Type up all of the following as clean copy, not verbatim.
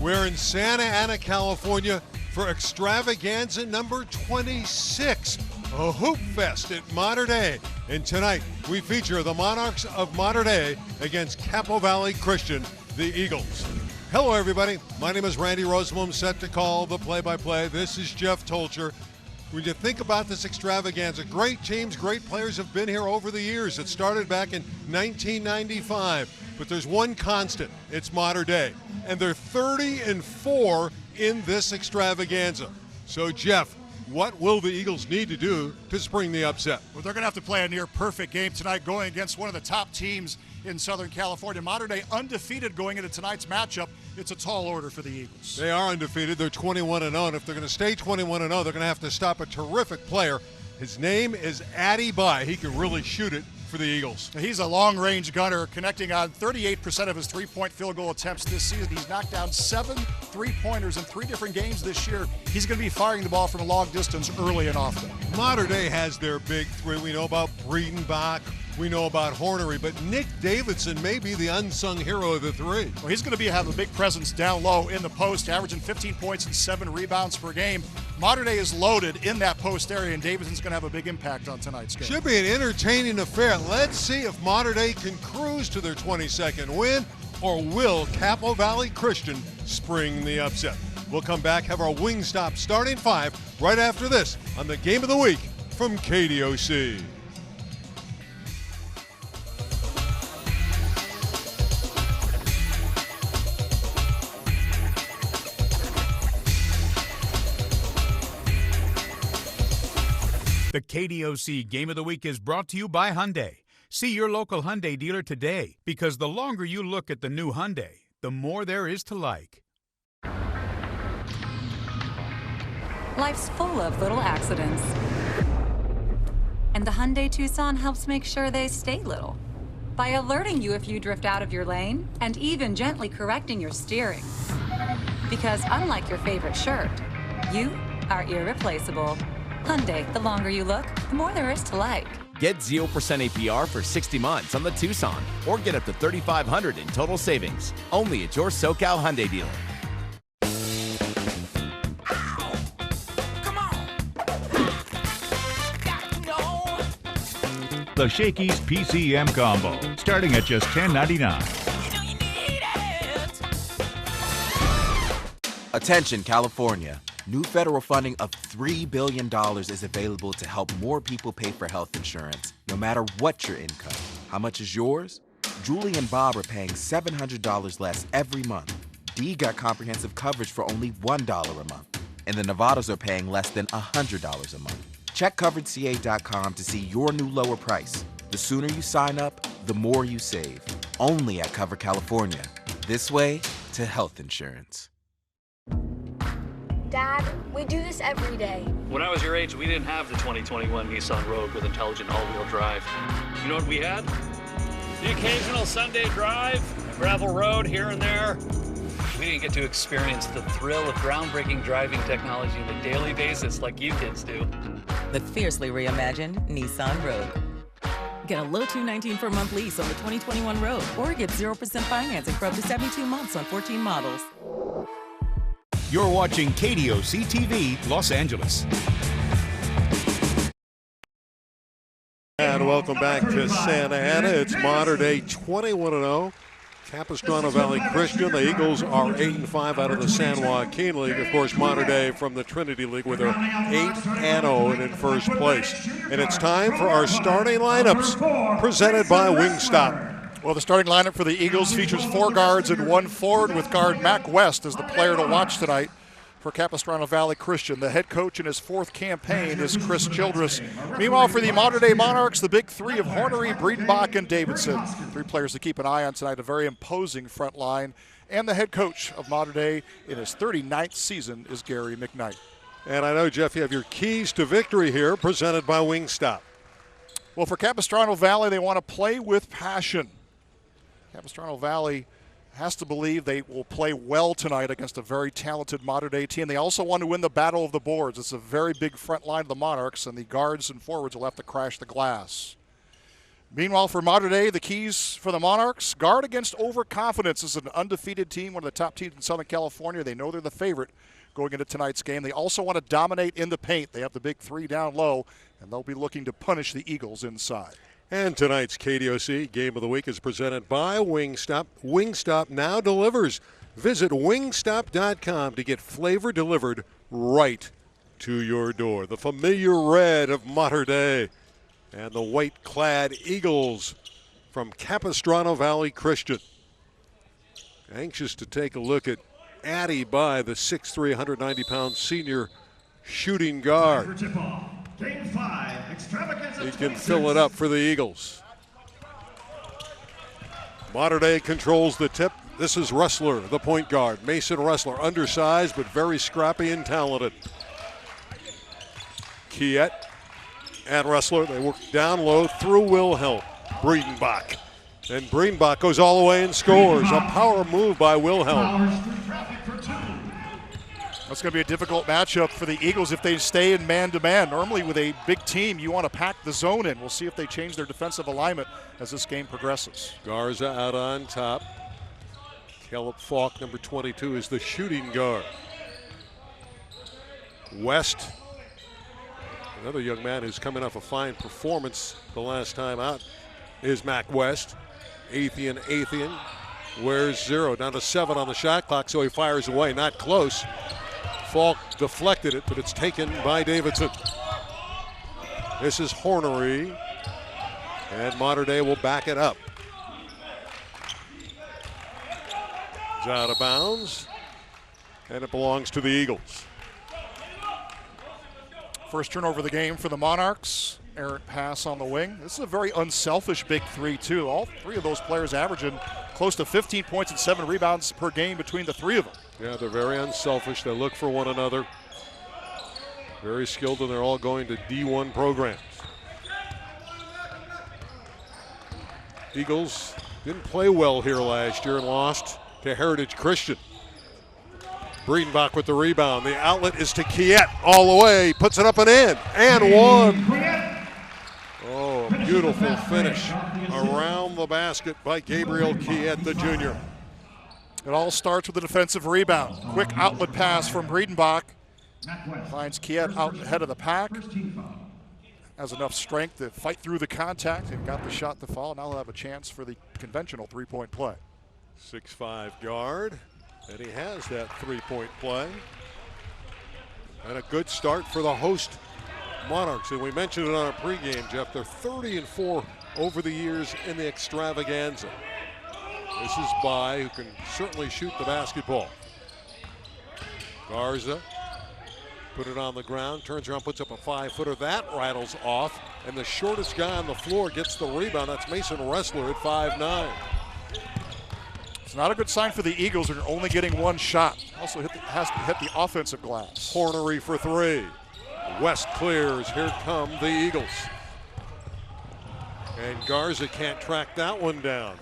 We're in Santa Ana, California for extravaganza number 26, a Hoop Fest at Mater Dei. And tonight we feature the Monarchs of Mater Dei against Capo Valley Christian, the Eagles. Hello everybody, my name is Randy Rosenblum, set to call the play-by-play. This is Jeff Tolcher. When you think about this extravaganza, great teams, great players have been here over the years. It started back in 1995, but there's one constant, it's Mater Dei. And they're 30-4 in this extravaganza. So Jeff, what will the Eagles need to do to spring the upset? Well, they're going to have to play a near-perfect game tonight going against one of the top teams in Southern California. Mater Dei undefeated going into tonight's matchup. It's a tall order for the Eagles. They are undefeated. They're 21-0, and if they're going to stay 21-0, they're going to have to stop a terrific player. His name is Addy Bai. He can really shoot it for the Eagles. He's a long-range gunner, connecting on 38% of his three-point field goal attempts this season. He's knocked down 7 three-pointers in 3 different games this year. He's going to be firing the ball from a long distance early and often. Mater Dei has their big three. We know about Breedenbach. We know about Hornery, but Nick Davidson may be the unsung hero of the three. Well, he's going to have a big presence down low in the post, averaging 15 points and 7 rebounds per game. Mater Dei is loaded in that post area, and Davidson's going to have a big impact on tonight's game. Should be an entertaining affair. Let's see if Mater Dei can cruise to their 22nd win, or will Capo Valley Christian spring the upset? We'll come back, have our Wingstop starting 5 right after this on the Game of the Week from KDOC. The KDOC Game of the Week is brought to you by Hyundai. See your local Hyundai dealer today, because the longer you look at the new Hyundai, the more there is to like. Life's full of little accidents. And the Hyundai Tucson helps make sure they stay little by alerting you if you drift out of your lane and even gently correcting your steering. Because unlike your favorite shirt, you are irreplaceable. Hyundai, the longer you look, the more there is to like. Get 0% APR for 60 months on the Tucson, or get up to $3,500 in total savings. Only at your SoCal Hyundai dealer. The Shakey's PCM combo, starting at just $10.99. Attention, California. New federal funding of $3 billion is available to help more people pay for health insurance, no matter what your income. How much is yours? Julie and Bob are paying $700 less every month. Dee got comprehensive coverage for only $1 a month. And the Nevadas are paying less than $100 a month. Check CoveredCA.com to see your new lower price. The sooner you sign up, the more you save. Only at Cover California. This way to health insurance. Dad, we do this every day. When I was your age, we didn't have the 2021 Nissan Rogue with intelligent all-wheel drive. You know what we had? The occasional Sunday drive, a gravel road here and there. We didn't get to experience the thrill of groundbreaking driving technology on a daily basis like you kids do. The fiercely reimagined Nissan Rogue. Get a low $219 per month lease on the 2021 Rogue, or get 0% financing for up to 72 months on 14 models. You're watching KDOC-TV, Los Angeles. And welcome back to Santa Ana. It's Mater Dei 21-0. Capistrano Valley Christian. The Eagles are 8-5 out of the San Joaquin League. Of course, Mater Dei from the Trinity League, where they're 8-0 and in first place. And it's time for our starting lineups, presented by Wingstop. Well, the starting lineup for the Eagles features 4 guards and 1 forward, with guard Mac West as the player to watch tonight for Capistrano Valley Christian. The head coach in his 4th campaign is Chris Childress. Meanwhile, for the Mater Dei Monarchs, the big 3 of Hornery, Breedenbach, and Davidson. 3 players to keep an eye on tonight, a very imposing front line. And the head coach of Mater Dei in his 39th season is Gary McKnight. And I know, Jeff, you have your keys to victory here, presented by Wingstop. Well, for Capistrano Valley, they want to play with passion. Capistrano Valley has to believe they will play well tonight against a very talented Mater Dei team. They also want to win the battle of the boards. It's a very big front line of the Monarchs, and the guards and forwards will have to crash the glass. Meanwhile, for Mater Dei, the keys for the Monarchs: guard against overconfidence. This is an undefeated team, one of the top teams in Southern California. They know they're the favorite going into tonight's game. They also want to dominate in the paint. They have the big three down low, and they'll be looking to punish the Eagles inside. And tonight's KDOC Game of the Week is presented by Wingstop. Wingstop now delivers. Visit wingstop.com to get flavor delivered right to your door. The familiar red of Mater Dei and the white-clad Eagles from Capistrano Valley Christian. Anxious to take a look at Addy by the 6'3", 190-pound senior shooting guard. Game 5, Extravaganza. He can fill it up for the Eagles. Mater Dei controls the tip. This is Ressler, the point guard. Mason Ressler, undersized but very scrappy and talented. Kiet and Ressler, they work down low through Wilhelm. Breedenbach. And Breedenbach goes all the way and scores. A power move by Wilhelm. That's going to be a difficult matchup for the Eagles if they stay in man-to-man. Normally with a big team, you want to pack the zone in. We'll see if they change their defensive alignment as this game progresses. Garza out on top. Caleb Falk, number 22, is the shooting guard. West, another young man who's coming off a fine performance the last time out, is Mac West. Athian wears 0, down to 7 on the shot clock, so he fires away, not close. Falk deflected it, but it's taken by Davidson. This is Hornery, and Mater Dei will back it up. It's out of bounds, and it belongs to the Eagles. First turnover of the game for the Monarchs. Errant pass on the wing. This is a very unselfish big three, too. All three of those players averaging close to 15 points and 7 rebounds per game between the three of them. Yeah, they're very unselfish. They look for one another. Very skilled, and they're all going to D1 programs. Eagles didn't play well here last year and lost to Heritage Christian. Breedenbach with the rebound. The outlet is to Kiet all the way. Puts it up and in. And one. Oh, a beautiful finish around the basket by Gabriel Kiet, the junior. It all starts with a defensive rebound. Quick outlet pass from Breedenbach. Finds Kiet out ahead of the pack. Has enough strength to fight through the contact and got the shot to fall. Now he'll have a chance for the conventional three-point play. 6'5" guard, and he has that three-point play. And a good start for the host Monarchs. And we mentioned it on our pregame, Jeff. They're 30-4 over the years in the extravaganza. This is Bai, who can certainly shoot the basketball. Garza put it on the ground, turns around, puts up a 5-footer. That rattles off, and the shortest guy on the floor gets the rebound. That's Mason Ressler at 5'9". It's not a good sign for the Eagles. They're only getting one shot. Also has to hit the offensive glass. Hornery for 3. West clears. Here come the Eagles. And Garza can't track that one down.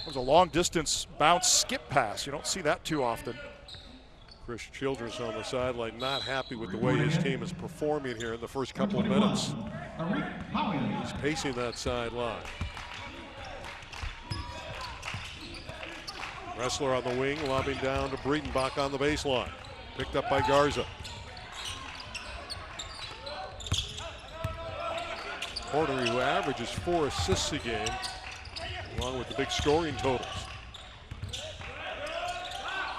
It was a long distance bounce skip pass. You don't see that too often. Chris Childress on the sideline, not happy with the way his team is performing here in the first couple of minutes. He's pacing that sideline. Ressler on the wing, lobbing down to Breedenbach on the baseline. Picked up by Garza. Hornery, who averages 4 assists a game, along with the big scoring totals.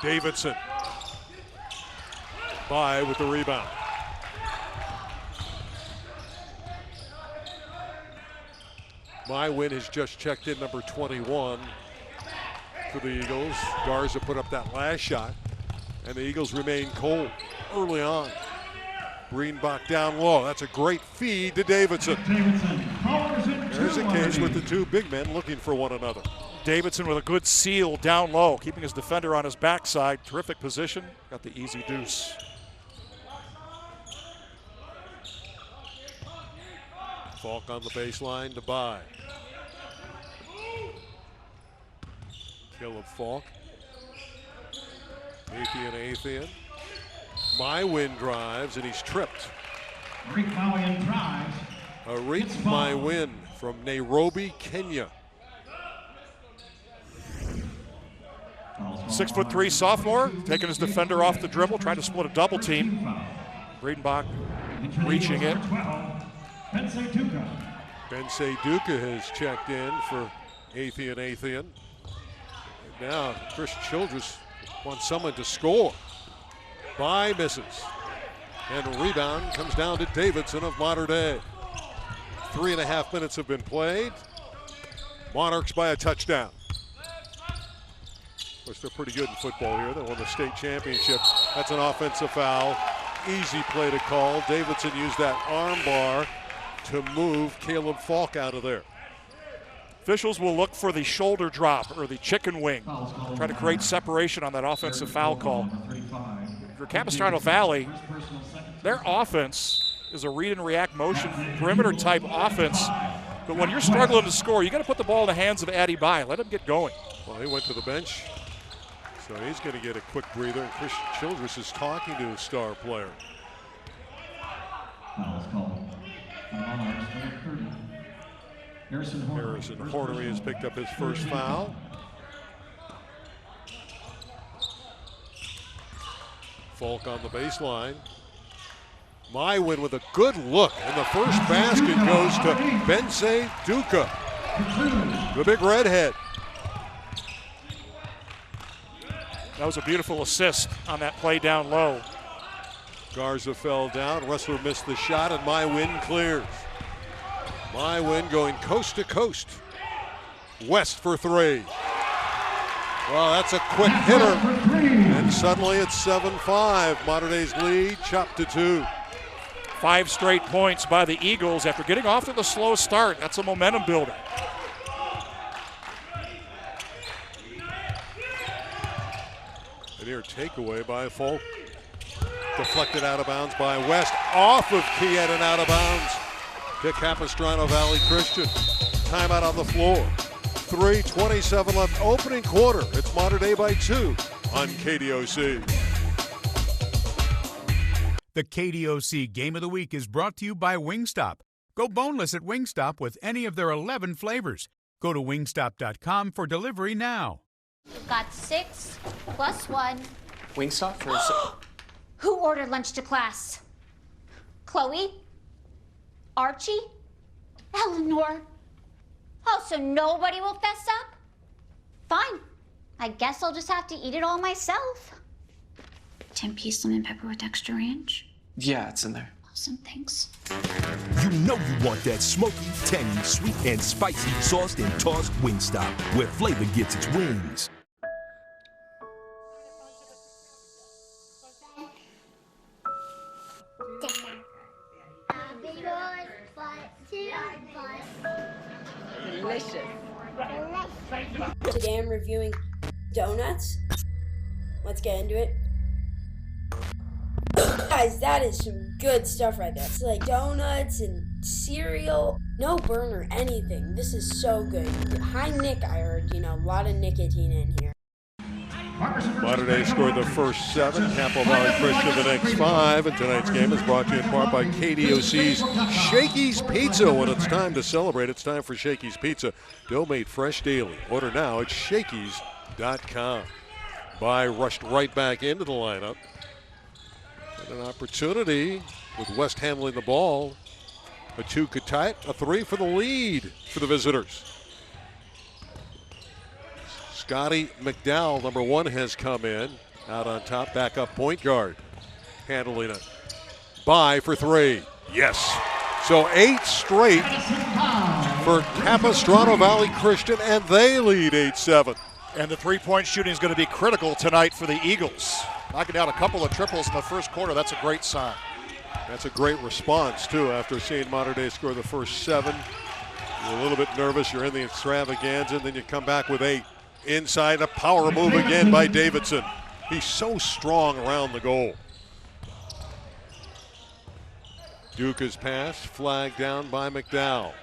Davidson. Bai with the rebound. Mywin has just checked in, number 21 for the Eagles. Garza put up that last shot, and the Eagles remain cold early on. Breedenbach down low. That's a great feed to Davidson. There's a case with the two big men looking for one another. Davidson with a good seal down low, keeping his defender on his backside. Terrific position. Got the easy deuce. Falk on the baseline to Bai. Caleb Falk. Athian. Mywin drives, and he's tripped. Mywin drives. Arit My Win from Nairobi, Kenya. 6'3" sophomore, taking his defender off the dribble, trying to split a double team. Breedenbach reaching it. Bensei Duca has checked in for Athean. And now Chris Childress wants someone to score. By misses. And a rebound comes down to Davidson of Mater Dei. 3.5 minutes have been played. Monarchs by a touchdown. Of course, they're pretty good in football here. They won the state championship. That's an offensive foul. Easy play to call. Davidson used that arm bar to move Caleb Falk out of there. Officials will look for the shoulder drop or the chicken wing. Try to create separation on that offensive foul call. For Capistrano Valley, their offense is a read and react motion perimeter type offense. But when you're struggling to score, you got to put the ball in the hands of Addy Bai. Let him get going. Well, he went to the bench, so he's going to get a quick breather. And Chris Childress is talking to his star player. Harrison Hornery has picked up his first foul. Falk on the baseline. My Win with a good look, and the first basket goes to Bensei Duca, the big redhead. That was a beautiful assist on that play down low. Garza fell down, Wrestler missed the shot, and My Win clears. My Win going coast to coast. West for three. Well, that's a quick hitter. And suddenly it's 7-5. Mater Dei's lead chopped to 2. 5 straight points by the Eagles after getting off to the slow start. That's a momentum builder. And here, takeaway by Falk. Deflected out of bounds by West. Off of Kiet and out of bounds to Capistrano Valley Christian. Timeout on the floor. 3:27 left, opening quarter. It's Mater Dei by 2 on KDOC. The KDOC Game of the Week is brought to you by Wingstop. Go boneless at Wingstop with any of their 11 flavors. Go to wingstop.com for delivery now. We've got 6 plus 1. Wingstop for Who ordered lunch to class? Chloe? Archie? Eleanor? Oh, so nobody will fess up? Fine. I guess I'll just have to eat it all myself. 10-piece lemon pepper with extra ranch? Yeah, it's in there. Awesome, thanks. You know you want that smoky, tangy, sweet, and spicy sauced and tossed Wingstop, where flavor gets its wings. Delicious. Today I'm reviewing donuts. Let's get into it. Guys, that is some good stuff right there. It's like donuts and cereal. No burn or anything. This is so good. High Nick, I heard. A lot of nicotine in here. Mater Dei scored the first 7. Capo Valley Christian the next 5. And tonight's game is brought to you in part by KDOC's Shakey's Pizza. When it's time to celebrate, it's time for Shakey's Pizza. Dough made fresh daily. Order now at Shakey's.com. Bai rushed right back into the lineup. And an opportunity with West handling the ball. A 2 could tie it. A 3 for the lead for the visitors. Scotty McDowell, number 1, has come in. Out on top, backup point guard. Handling it. Bai for 3. Yes. So 8 straight for Capistrano Valley Christian, and they lead 8-7. And the three-point shooting is going to be critical tonight for the Eagles. Knocking down a couple of triples in the first quarter. That's a great sign. That's a great response, too, after seeing Mater Dei score the first 7. You're a little bit nervous. You're in the extravaganza, and then you come back with 8. Inside, a power move again by Davidson. He's so strong around the goal. Duca's pass flagged down by McDowell.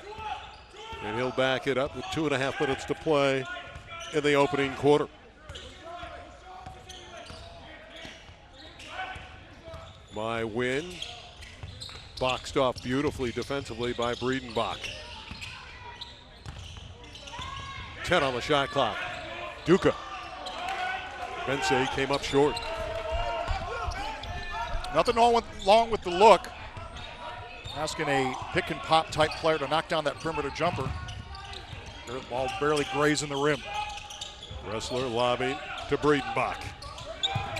And he'll back it up with 2.5 minutes to play in the opening quarter. My Win Boxed off beautifully defensively by Breedenbach. 10 on the shot clock. Duca. Bensei came up short. Nothing wrong with the look. Asking a pick and pop type player to knock down that perimeter jumper. The ball barely grazing the rim. Wrestler lobbing to Breedenbach.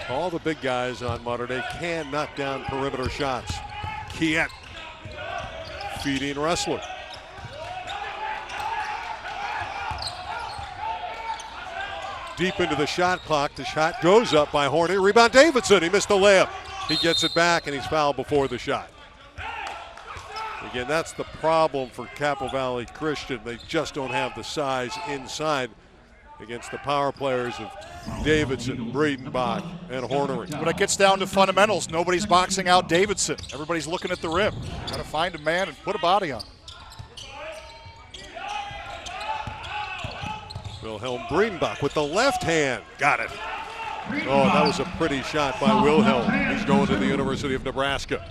All the big guys on Modern Day can knock down perimeter shots. Kiet feeding Wrestler. Deep into the shot clock. The shot goes up by Horny. Rebound Davidson. He missed the layup. He gets it back and he's fouled before the shot. Again, that's the problem for Capo Valley Christian. They just don't have the size inside against the power players of Davidson, Breedenbach, and Hornery. When it gets down to fundamentals, nobody's boxing out Davidson. Everybody's looking at the rim. Got to find a man and put a body on. Wilhelm Breedenbach with the left hand. Got it. Oh, that was a pretty shot by Wilhelm. He's going to the University of Nebraska.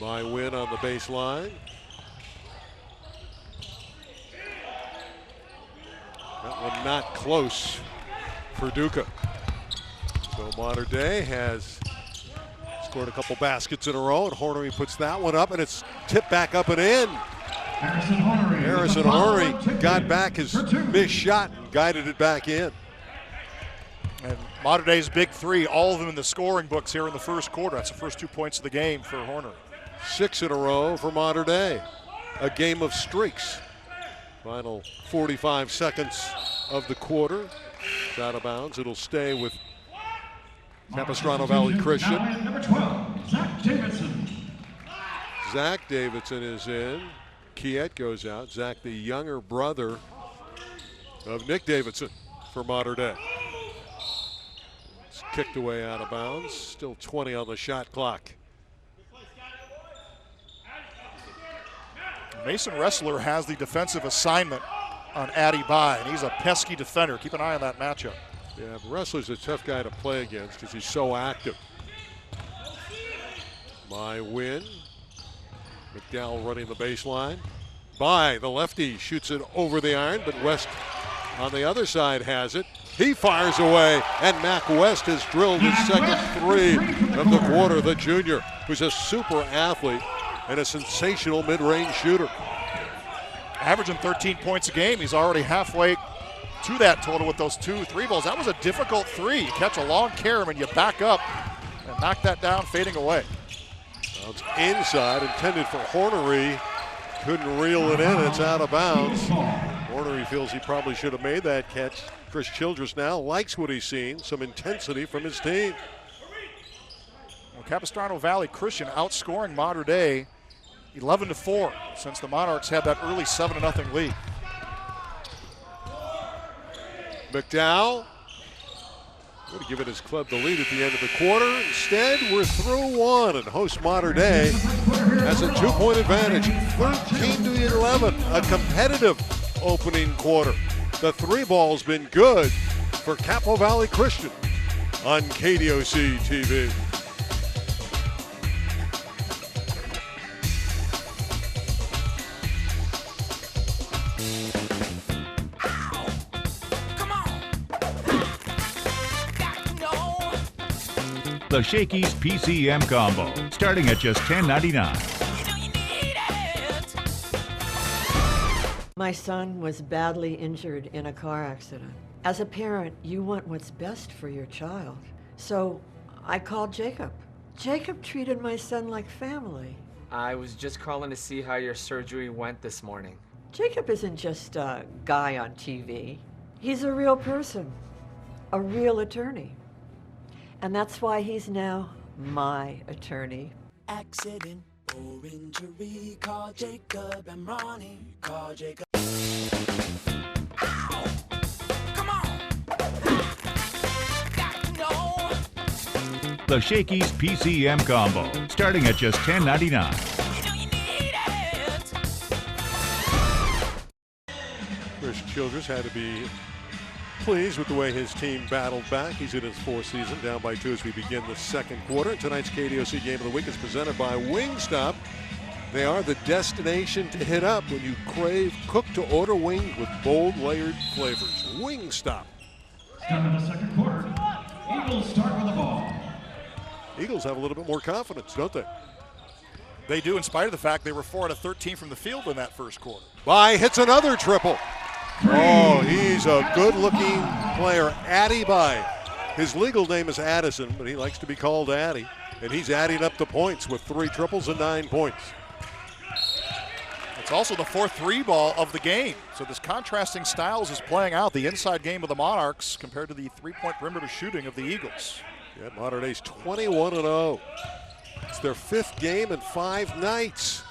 My win on the baseline. That one not close for Duca. So Modern Day has scored a couple baskets in a row, and Hornery puts that one up, and it's tipped back up and in. Harrison Hornery got back his missed shot and guided it back in. And Modern Day's big three, all of them in the scoring books here in the first quarter. That's the first 2 points of the game for Hornery. 6 in a row for Modern Day. A game of streaks. Final 45 seconds of the quarter. It's out of bounds. It'll stay with Capistrano Valley Christian. Number 12, Zach Davidson. Zach Davidson is in. Kiet goes out. Zach, the younger brother of Nick Davidson for Modern Day. It's kicked away out of bounds. Still 20 on the shot clock. Mason Wrestler has the defensive assignment on Addy Bai, and he's a pesky defender. Keep an eye on that matchup. Yeah, Wrestler's a tough guy to play against because he's so active. My win. McDowell running the baseline. Bai, the lefty, shoots it over the iron, but West on the other side has it. He fires away, and Mac West has drilled his second three of the quarter. The junior, who's a super athlete and a sensational mid-range shooter. Averaging 13 points a game. He's already halfway to that total with those 2 3 balls. That was a difficult three. You catch a long carom and you back up and knock that down, fading away. Bounce inside, intended for Hornery. Couldn't reel it in. It's out of bounds. Hornery feels he probably should have made that catch. Chris Childress now likes what he's seen. Some intensity from his team. Well, Capistrano Valley Christian outscoring Modern Day 11-4 since the Monarchs had that early 7-0 lead. McDowell would have given his club the lead at the end of the quarter. Instead, we're through one, and host Modern Day has a 2-point advantage, 13-11, a competitive opening quarter. The 3 ball's been good for Capo Valley Christian on KDOC-TV. The Shakey's PCM combo, starting at just $10.99. My son was badly injured in a car accident. As a parent, you want what's best for your child. So I called Jacob. Jacob treated my son like family. I was just calling to see how your surgery went this morning. Jacob isn't just a guy on TV. He's a real person, a real attorney. And that's why he's now my attorney. Accident or injury, call Jacob and Ronnie. Call Jacob. Ow! Come on! The Shakey's PCM combo, starting at just $10.99. Chris Childress had to be pleased with the way his team battled back. He's in his fourth season, down by 2 as we begin the second quarter. Tonight's KDOC Game of the Week is presented by Wingstop. They are the destination to hit up when you crave cook-to-order wings with bold, layered flavors. Wingstop. Start of the second quarter. Eagles start with the ball. Eagles have a little bit more confidence, don't they? They do, in spite of the fact they were 4 out of 13 from the field in that first quarter. By hits another triple. Oh, he's a good-looking player. Addy By. His legal name is Addison, but he likes to be called Addy. And he's adding up the points with 3 triples and 9 points. It's also the 4th 3-ball of the game. So this contrasting styles is playing out. The inside game of the Monarchs compared to the 3-point perimeter shooting of the Eagles. Yeah, Mater Dei's 21-0. It's their 5th game in 5 nights.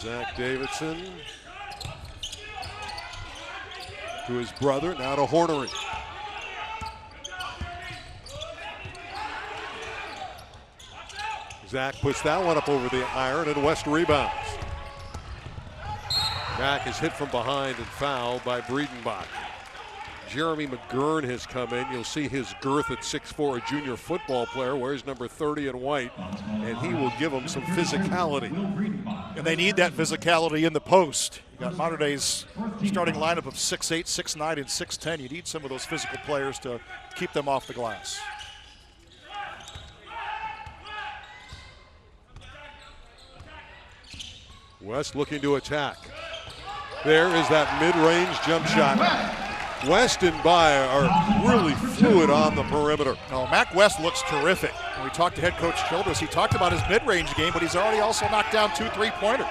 Zach Davidson to his brother, now to Hornery. Zach puts that one up over the iron, and West rebounds. Mack is hit from behind and fouled by Breedenbach. Jeremy McGurn has come in. You'll see his girth at 6'4", a junior football player, wears number 30 in white, and he will give them some physicality. And they need that physicality in the post. You got Mater Dei's starting lineup of 6'8", 6'9", and 6'10". You need some of those physical players to keep them off the glass. West looking to attack. There is that mid-range jump shot. West and By are really fluid on the perimeter. No, Mac West looks terrific. When we talked to head coach Childress, he talked about his mid-range game, but he's already also knocked down 2 3-pointers.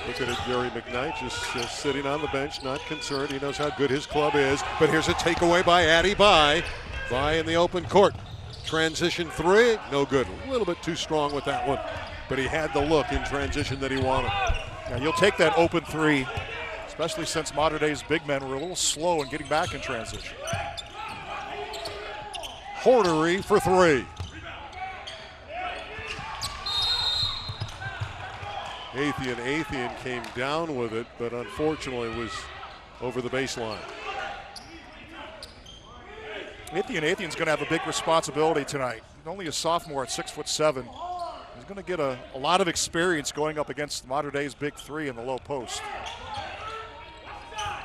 Look at it, Gary McKnight just sitting on the bench, not concerned. He knows how good his club is. But here's a takeaway by Addy By. By in the open court. Transition 3, no good. A little bit too strong with that one. But he had the look in transition that he wanted. Yeah, you'll take that open 3. Especially since Mater Dei's big men were a little slow in getting back in transition. Hornery for 3. Athian came down with it, but unfortunately was over the baseline. Athian's going to have a big responsibility tonight. He's only a sophomore at 6'7". He's going to get a lot of experience going up against Mater Dei's big 3 in the low post.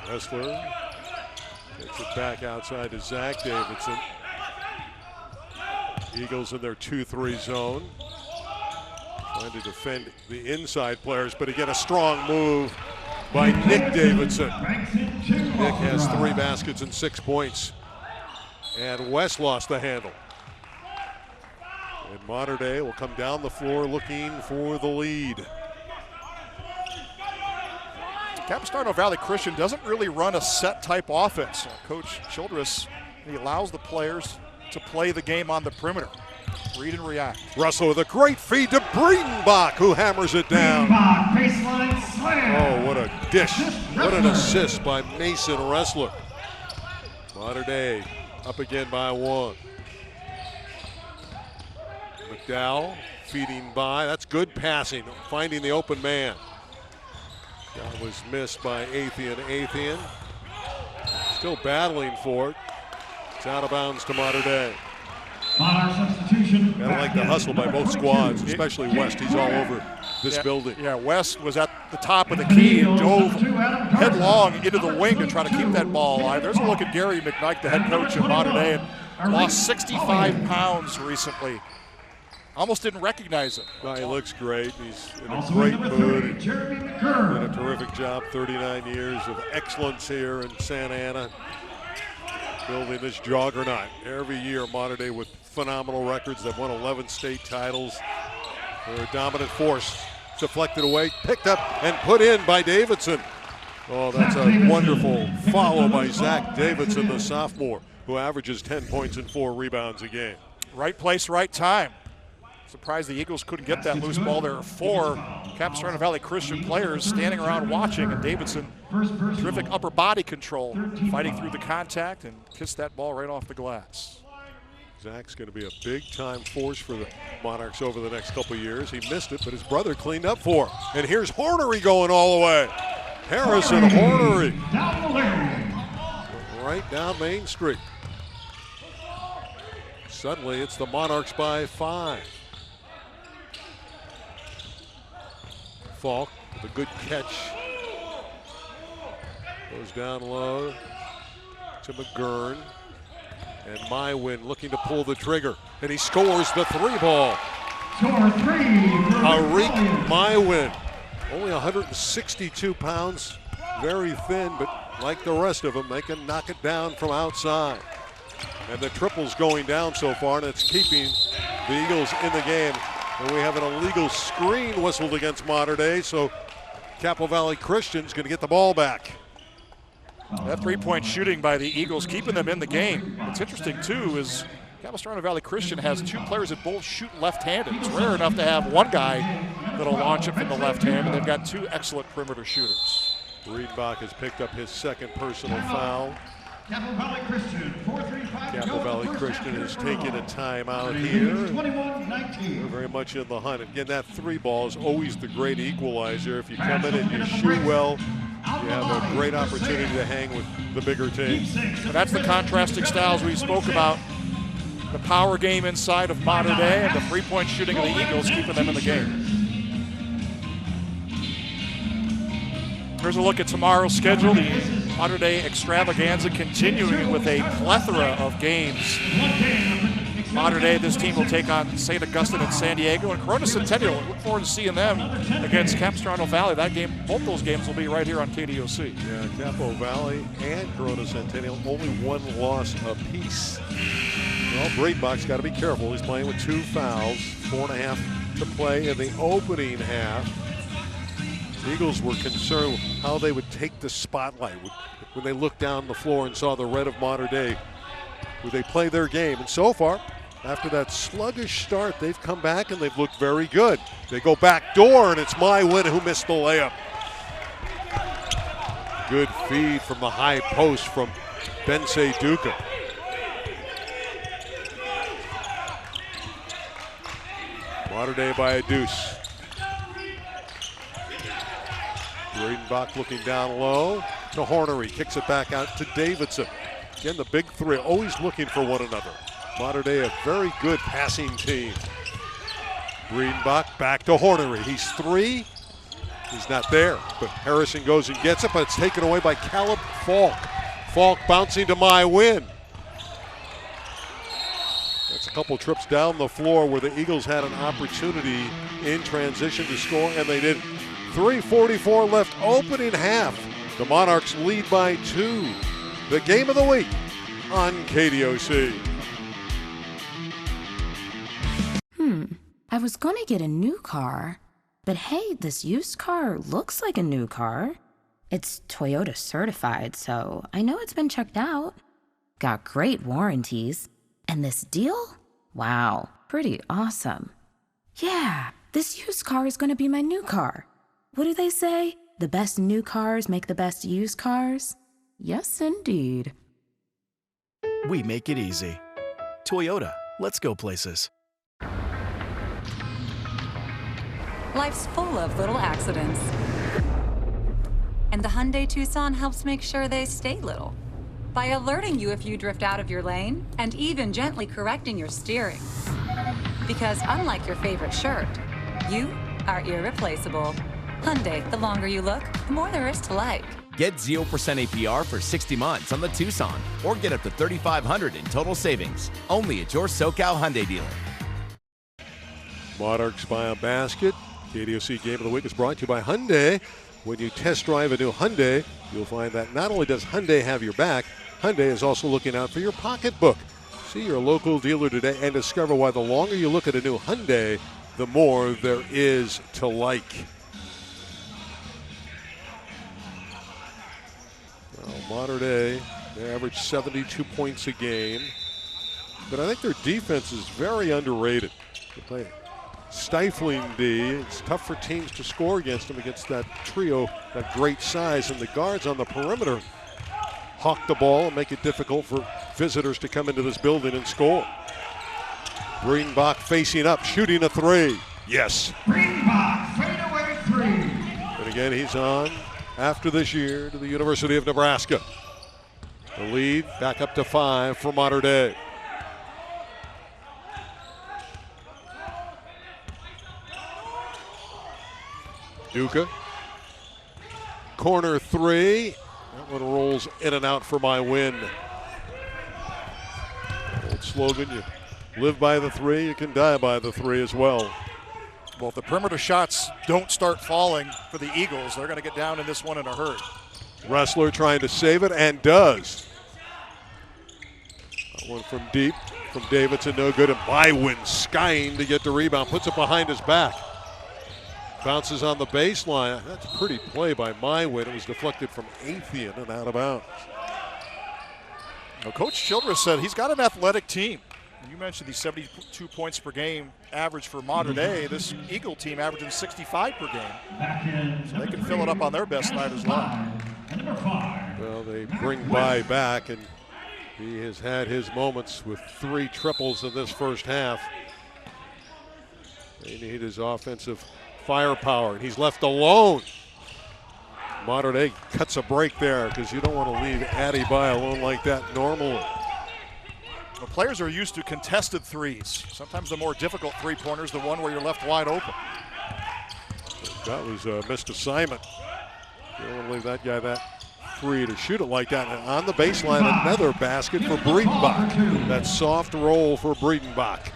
Wessler takes it back outside to Zach Davidson. Eagles in their 2-3 zone. Trying to defend the inside players, but again a strong move by Nick Davidson. Nick has 3 baskets and 6 points. And West lost the handle. And Mater Dei will come down the floor looking for the lead. Capistrano Valley Christian doesn't really run a set type offense. Coach Childress, he allows the players to play the game on the perimeter. Read and react. Russell with a great feed to Breedenbach, who hammers it down. Baseline slam. Oh, what a dish. What an assist by Mason Ressler. Mater Dei up again by 1. McDowell feeding by. That's good passing, finding the open man. That was missed by Athian. Still battling for it. It's out of bounds to Mater Dei. Substitution. I like the hustle by both squads, especially West. He's all over this building. Yeah, West was at the top of the key and dove headlong into the wing to try to keep that ball alive. There's a look at Gary McKnight, the head coach of Mater Dei, and lost 65 pounds recently. Almost didn't recognize him. No, he looks great. He's in a great mood. Did a terrific job. 39 years of excellence here in Santa Ana. Building this juggernaut. Every year, Mater Dei with phenomenal records. They've won 11 state titles. They're a dominant force. Deflected away, picked up, and put in by Davidson. Oh, that's a wonderful follow by Zach Davidson, the sophomore, who averages 10 points and 4 rebounds a game. Right place, right time. Surprised the Eagles couldn't get that loose ball. There are 4 Capistrano Valley Christian players standing around watching, and Davidson, terrific upper body control, fighting through the contact and kissed that ball right off the glass. Zach's going to be a big-time force for the Monarchs over the next couple years. He missed it, but his brother cleaned up for him. And here's Hornery going all the way. Harrison Hornery. Right down Main Street. Suddenly it's the Monarchs by 5. Falk with a good catch. Goes down low to McGurn. And Mywin looking to pull the trigger. And he scores the 3-ball. Score 3. Arik Mywin. Only 162 pounds. Very thin, but like the rest of them, they can knock it down from outside. And the triple's going down so far, and it's keeping the Eagles in the game. And we have an illegal screen whistled against Mater Dei, so Capo Valley Christian's going to get the ball back. That three-point shooting by the Eagles keeping them in the game. What's interesting, too, is Capistrano Valley Christian has 2 players that both shoot left-handed. It's rare enough to have one guy that'll launch it from the left hand, and they've got 2 excellent perimeter shooters. Riedbach has picked up his 2nd personal foul. Capo Valley Christian, 4-3-5. Capo Valley Christian has taken a timeout here. They're very much in the hunt. Again, that 3-ball is always the great equalizer. If you come in and you shoot well, you have a great opportunity to hang with the bigger team. And that's the contrasting styles we spoke about. The power game inside of Mater Dei and the three-point shooting of the Eagles keeping them in the game. Here's a look at tomorrow's schedule. The Mater Dei extravaganza continuing with a plethora of games. Mater Dei, this team will take on St. Augustine and San Diego, and Corona Centennial. Look forward to seeing them against Capistrano Valley. That game, both those games will be right here on KDOC. Yeah, Capo Valley and Corona Centennial only 1 loss apiece. Well, Riedbach's got to be careful. He's playing with 2 fouls, 4.5 to play in the opening half. The Eagles were concerned how they would take the spotlight when they looked down the floor and saw the red of Mater Dei. Would they play their game? And so far, after that sluggish start, they've come back and they've looked very good. They go back door, and it's Mywin who missed the layup. Good feed from the high post from Bensei Duca. Mater Dei by a deuce. Riedbach looking down low to Hornery. Kicks it back out to Davidson. Again, the big 3 always looking for one another. Mater Dei, a very good passing team. Riedbach back to Hornery. He's 3. He's not there, but Harrison goes and gets it, but it's taken away by Caleb Falk. Falk bouncing to Mywin. That's a couple trips down the floor where the Eagles had an opportunity in transition to score, and they didn't. 3:44 left, opening half. The Monarchs lead by 2. The game of the week on KDOC. I was gonna get a new car, but hey, this used car looks like a new car. It's Toyota certified, so I know it's been checked out. Got great warranties. And this deal? Wow, pretty awesome. Yeah, this used car is gonna be my new car. What do they say? The best new cars make the best used cars? Yes, indeed. We make it easy. Toyota, let's go places. Life's full of little accidents. And the Hyundai Tucson helps make sure they stay little. By alerting you if you drift out of your lane and even gently correcting your steering. Because unlike your favorite shirt, you are irreplaceable. Hyundai, the longer you look, the more there is to like. Get 0% APR for 60 months on the Tucson, or get up to $3,500 in total savings. Only at your SoCal Hyundai dealer. Monarchs by a basket. KDOC Game of the Week is brought to you by Hyundai. When you test drive a new Hyundai, you'll find that not only does Hyundai have your back, Hyundai is also looking out for your pocketbook. See your local dealer today and discover why the longer you look at a new Hyundai, the more there is to like. Well, Mater Dei, they average 72 points a game, but I think their defense is very underrated. They play stifling D. It's tough for teams to score against them, against that trio, that great size, and the guards on the perimeter hawk the ball and make it difficult for visitors to come into this building and score. Riedbach facing up, shooting a 3. Yes. Riedbach, fadeaway 3. And again, he's on after this year to the University of Nebraska. The lead back up to 5 for Mater Dei. Duca. Corner three. That one rolls in and out for my win. Old slogan, you live by the three, you can die by the three as well. Well, if the perimeter shots don't start falling for the Eagles, they're going to get down in this one in a hurry. Wrestler trying to save it and does. That one from deep from Davidson, no good. And Bywin skying to get the rebound, puts it behind his back. Bounces on the baseline. That's a pretty play by Mywin. It was deflected from Athenian and out of bounds. Well, Coach Childress said he's got an athletic team. You mentioned the 72 points per game average for modern day. This Eagle team averaging 65 per game. So they can fill it up on their best night as well. Well, they bring By back, and he has had his moments with 3 triples in this first half. They need his offensive firepower, and he's left alone. Modern Day cuts a break there because you don't want to leave Addy By alone like that normally. The players are used to contested threes. Sometimes the more difficult three-pointers, the one where you're left wide open. That was a missed assignment. You don't want to leave that guy that free to shoot it like that. And on the baseline, another basket for Breedenbach. That soft roll for Breedenbach.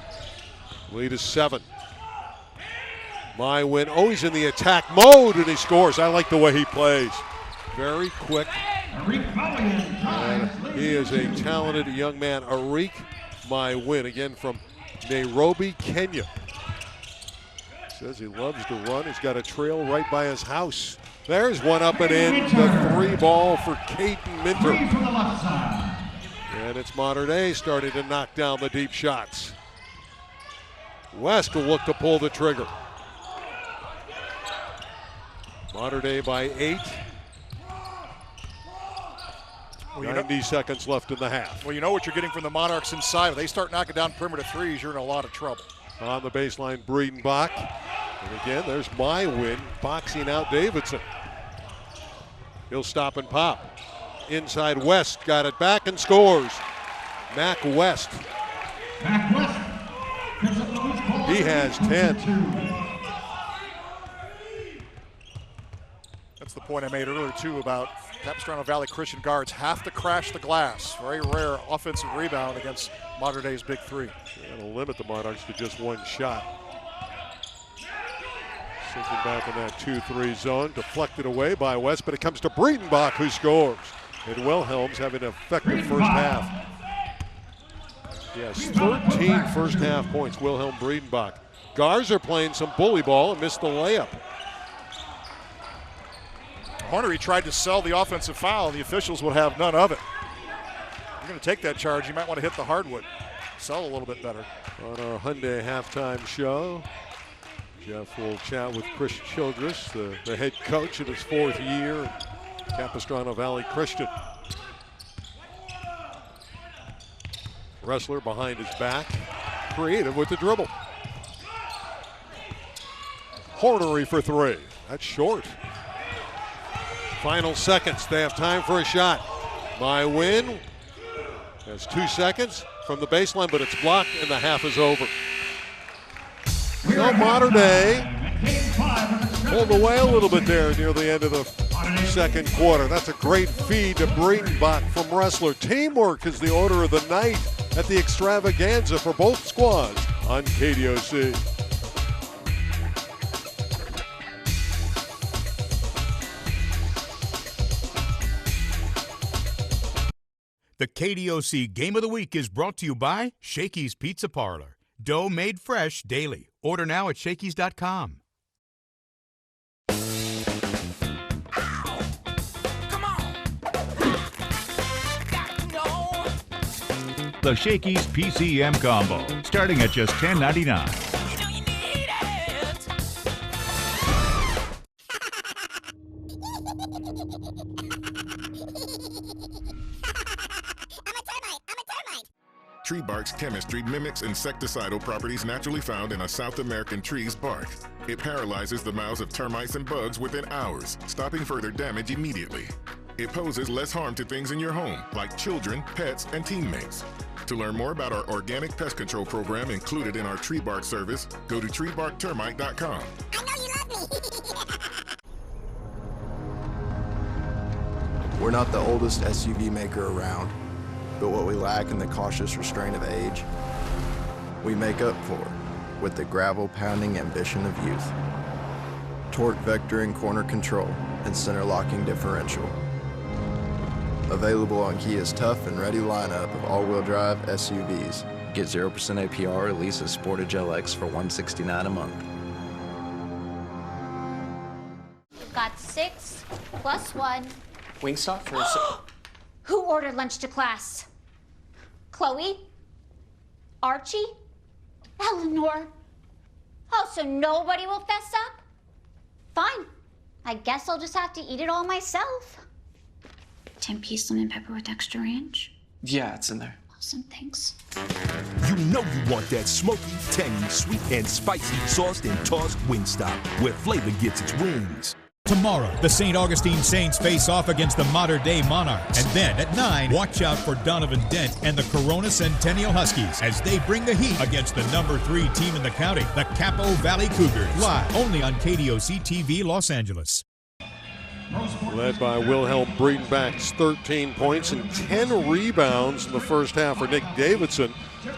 Lead is 7. Mywin always in the attack mode, and he scores. I like the way he plays. Very quick. And he is a talented young man. Arik Mywin, again from Nairobi, Kenya. Says he loves to run. He's got a trail right by his house. There's one up and in. The 3 ball for Caden Minter. And it's Modern Day starting to knock down the deep shots. West will look to pull the trigger. Modern Day by 8. 90 seconds left in the half. Well, you know what you're getting from the Monarchs inside. If they start knocking down perimeter threes, you're in a lot of trouble. On the baseline, Breedenbach. And again, there's Mywin boxing out Davidson. He'll stop and pop. Inside West, got it back and scores. Mac West. He has 10. That's the point I made earlier, too, about Capistrano Valley Christian guards have to crash the glass. Very rare offensive rebound against Modern Day's big 3. That'll limit the Monarchs to just 1 shot. Sinking back in that 2-3 zone, deflected away by West, but it comes to Breedenbach, who scores. And Wilhelm's having an effective first half. Yes, 13 first half points, Wilhelm Breedenbach. Garza playing some bully ball and missed the layup. Hornery tried to sell the offensive foul. The officials would have none of it. You're going to take that charge. You might want to hit the hardwood. Sell a little bit better. On our Hyundai halftime show, Jeff will chat with Chris Childress, the head coach in his 4th year at Capistrano Valley Christian. Wrestler behind his back, creative with the dribble. Hornery for 3. That's short. Final seconds. They have time for a shot. Mywin has 2 seconds from the baseline, but it's blocked and the half is over. So Modern Day pulled away a little bit there near the end of the second quarter. That's a great feed to Breedenbach from Wrestler. Teamwork is the order of the night at the extravaganza for both squads on KDOC. The KDOC Game of the Week is brought to you by Shakey's Pizza Parlor. Dough made fresh daily. Order now at Shakey's.com. The Shakey's PCM Combo, starting at just $10.99. Tree bark's chemistry mimics insecticidal properties naturally found in a South American tree's bark. It paralyzes the mouths of termites and bugs within hours, stopping further damage immediately. It poses less harm to things in your home, like children, pets, and teammates. To learn more about our organic pest control program included in our tree bark service, go to treebarktermite.com. I know you love me. We're not the oldest SUV maker around, but what we lack in the cautious restraint of age, we make up for with the gravel-pounding ambition of youth. Torque vectoring corner control and center locking differential. Available on Kia's tough and ready lineup of all-wheel drive SUVs. Get 0% APR or lease a Sportage LX for $169 a month. We've got 6 plus 1. Wingstop for Who ordered lunch to class? Chloe? Archie? Eleanor? Oh, so nobody will fess up? Fine. I guess I'll just have to eat it all myself. 10-piece lemon pepper with extra ranch? Yeah, it's in there. Awesome, thanks. You know you want that smoky, tangy, sweet, and spicy sauced and tossed Wingstop, where flavor gets its wings. Tomorrow, the St. Augustine Saints face off against the modern-day Monarchs. And then at 9, watch out for Donovan Dent and the Corona Centennial Huskies as they bring the heat against the number 3 team in the county, the Capo Valley Cougars. Live only on KDOC-TV Los Angeles. Led by Wilhelm Breedenbach's 13 points and 10 rebounds in the first half for Nick Davidson.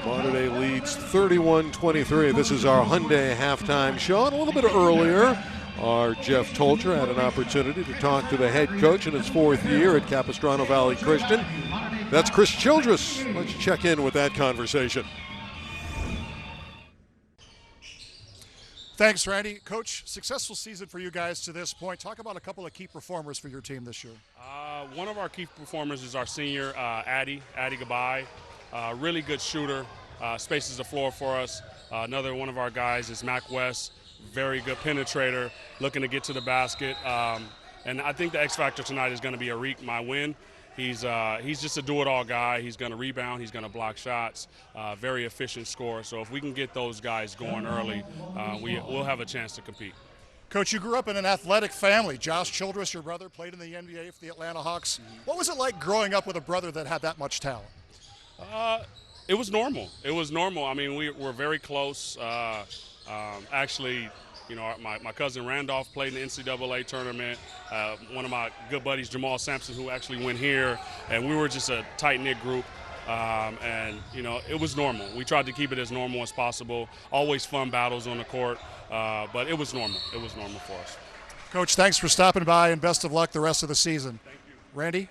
Monterey leads 31-23. This is our Hyundai halftime show. And a little bit earlier, our Jeff Tolcher had an opportunity to talk to the head coach in his 4th year at Capistrano Valley Christian. That's Chris Childress. Let's check in with that conversation. Thanks, Randy. Coach, successful season for you guys to this point. Talk about a couple of key performers for your team this year. One of our key performers is our senior, Addy Gabai. Really good shooter, spaces the floor for us. Another one of our guys is Mac West, very good penetrator, looking to get to the basket. And I think the X factor tonight is going to be Arik, my win. He's just a do-it-all guy. He's going to rebound. He's going to block shots. Very efficient scorer. So if we can get those guys going early, we'll have a chance to compete. Coach, you grew up in an athletic family. Josh Childress, your brother, played in the NBA for the Atlanta Hawks. What was it like growing up with a brother that had that much talent? It was normal. It was normal. I mean, we're very close. Actually, you know, my cousin Randolph played in the NCAA tournament. One of my good buddies, Jamal Sampson, who actually went here, and we were just a tight-knit group. And, you know, it was normal. We tried to keep it as normal as possible. Always fun battles on the court, but it was normal. It was normal for us. Coach, thanks for stopping by, and best of luck the rest of the season. Thank you. Randy?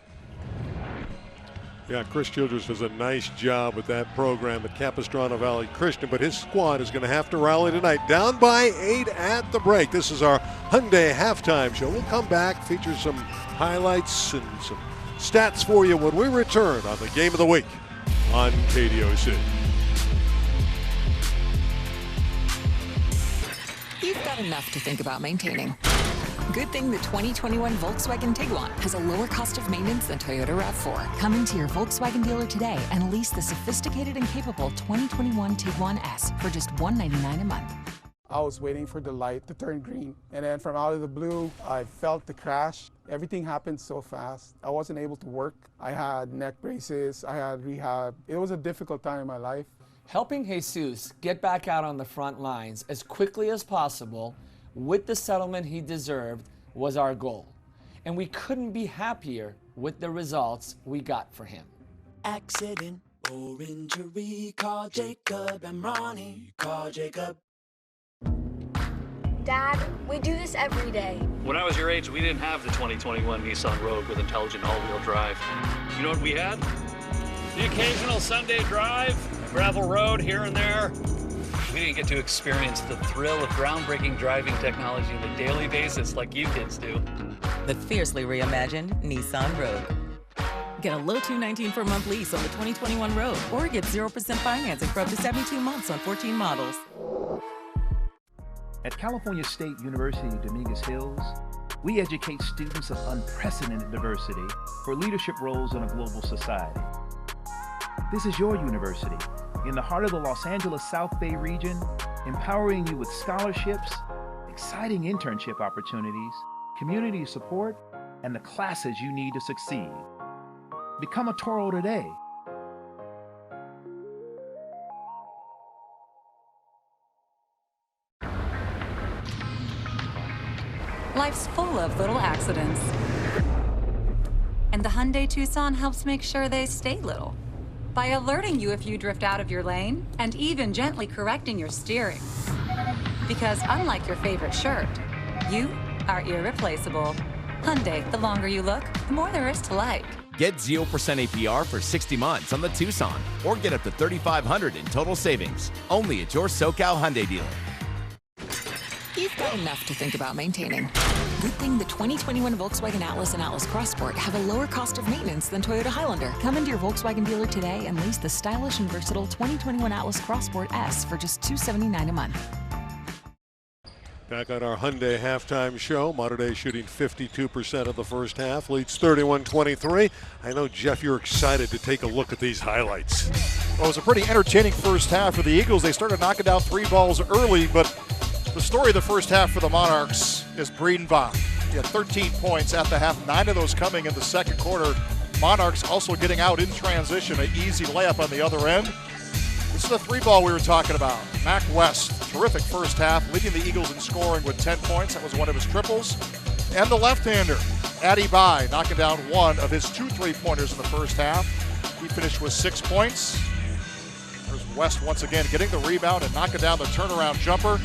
Yeah, Chris Childress does a nice job with that program at Capistrano Valley Christian, but his squad is going to have to rally tonight. Down by 8 at the break. This is our Hyundai halftime show. We'll come back, feature some highlights and some stats for you when we return on the Game of the Week on KDOC. You've got enough to think about maintaining. Good thing the 2021 Volkswagen Tiguan has a lower cost of maintenance than Toyota RAV4. Come into your Volkswagen dealer today and lease the sophisticated and capable 2021 Tiguan S for just $199 a month. I was waiting for the light to turn green, and then from out of the blue, I felt the crash. Everything happened so fast. I wasn't able to work. I had neck braces, I had rehab. It was a difficult time in my life. Helping Jesus get back out on the front lines as quickly as possible with the settlement he deserved was our goal. And we couldn't be happier with the results we got for him. Accident or injury, call Jacob and Ronnie. Call Jacob. Dad, we do this every day. When I was your age, we didn't have the 2021 Nissan Rogue with intelligent all-wheel drive. You know what we had? The occasional Sunday drive, gravel road here and there. We didn't get to experience the thrill of groundbreaking driving technology on a daily basis like you kids do. The fiercely reimagined Nissan Rogue. Get a low $219 per month lease on the 2021 Rogue, or get 0% financing for up to 72 months on 14 models. At California State University, Dominguez Hills, we educate students of unprecedented diversity for leadership roles in a global society. This is your university, in the heart of the Los Angeles South Bay region, empowering you with scholarships, exciting internship opportunities, community support, and the classes you need to succeed. Become a Toro today. Life's full of little accidents. And the Hyundai Tucson helps make sure they stay little by alerting you if you drift out of your lane and even gently correcting your steering. Because unlike your favorite shirt, you are irreplaceable. Hyundai, the longer you look, the more there is to like. Get 0% APR for 60 months on the Tucson, or get up to $3,500 in total savings. Only at your SoCal Hyundai dealer. You've got enough to think about maintaining. Good thing the 2021 Volkswagen Atlas and Atlas Cross Sport have a lower cost of maintenance than Toyota Highlander. Come into your Volkswagen dealer today and lease the stylish and versatile 2021 Atlas Cross Sport S for just $279 a month. Back on our Hyundai halftime show, Mater Dei shooting 52% of the first half, leads 31-23. I know, Jeff, you're excited to take a look at these highlights. Well, it was a pretty entertaining first half for the Eagles. They started knocking down 3 balls early, but the story of the first half for the Monarchs is Breedenbach. He had 13 points at the half, 9 of those coming in the second quarter. Monarchs also getting out in transition, an easy layup on the other end. This is the 3-ball we were talking about. Mac West, terrific first half, leading the Eagles in scoring with 10 points. That was one of his triples. And the left-hander, Addy Bai, knocking down one of his 2 3-pointers in the first half. He finished with 6 points. There's West once again getting the rebound and knocking down the turnaround jumper.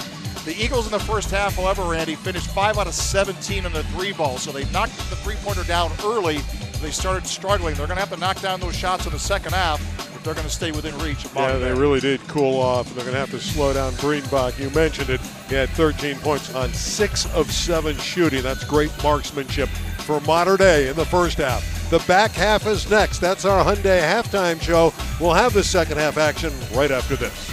The Eagles in the first half, however, Randy, finished 5 out of 17 on the 3-ball. So they knocked the 3-pointer down early. They started struggling. They're going to have to knock down those shots in the second half if they're going to stay within reach of Mater Dei. Yeah, they really did cool off. They're going to have to slow down Breedenbach. You mentioned it. He had 13 points on 6 of 7 shooting. That's great marksmanship for Mater Dei in the first half. The back half is next. That's our Hyundai halftime show. We'll have the second half action right after this.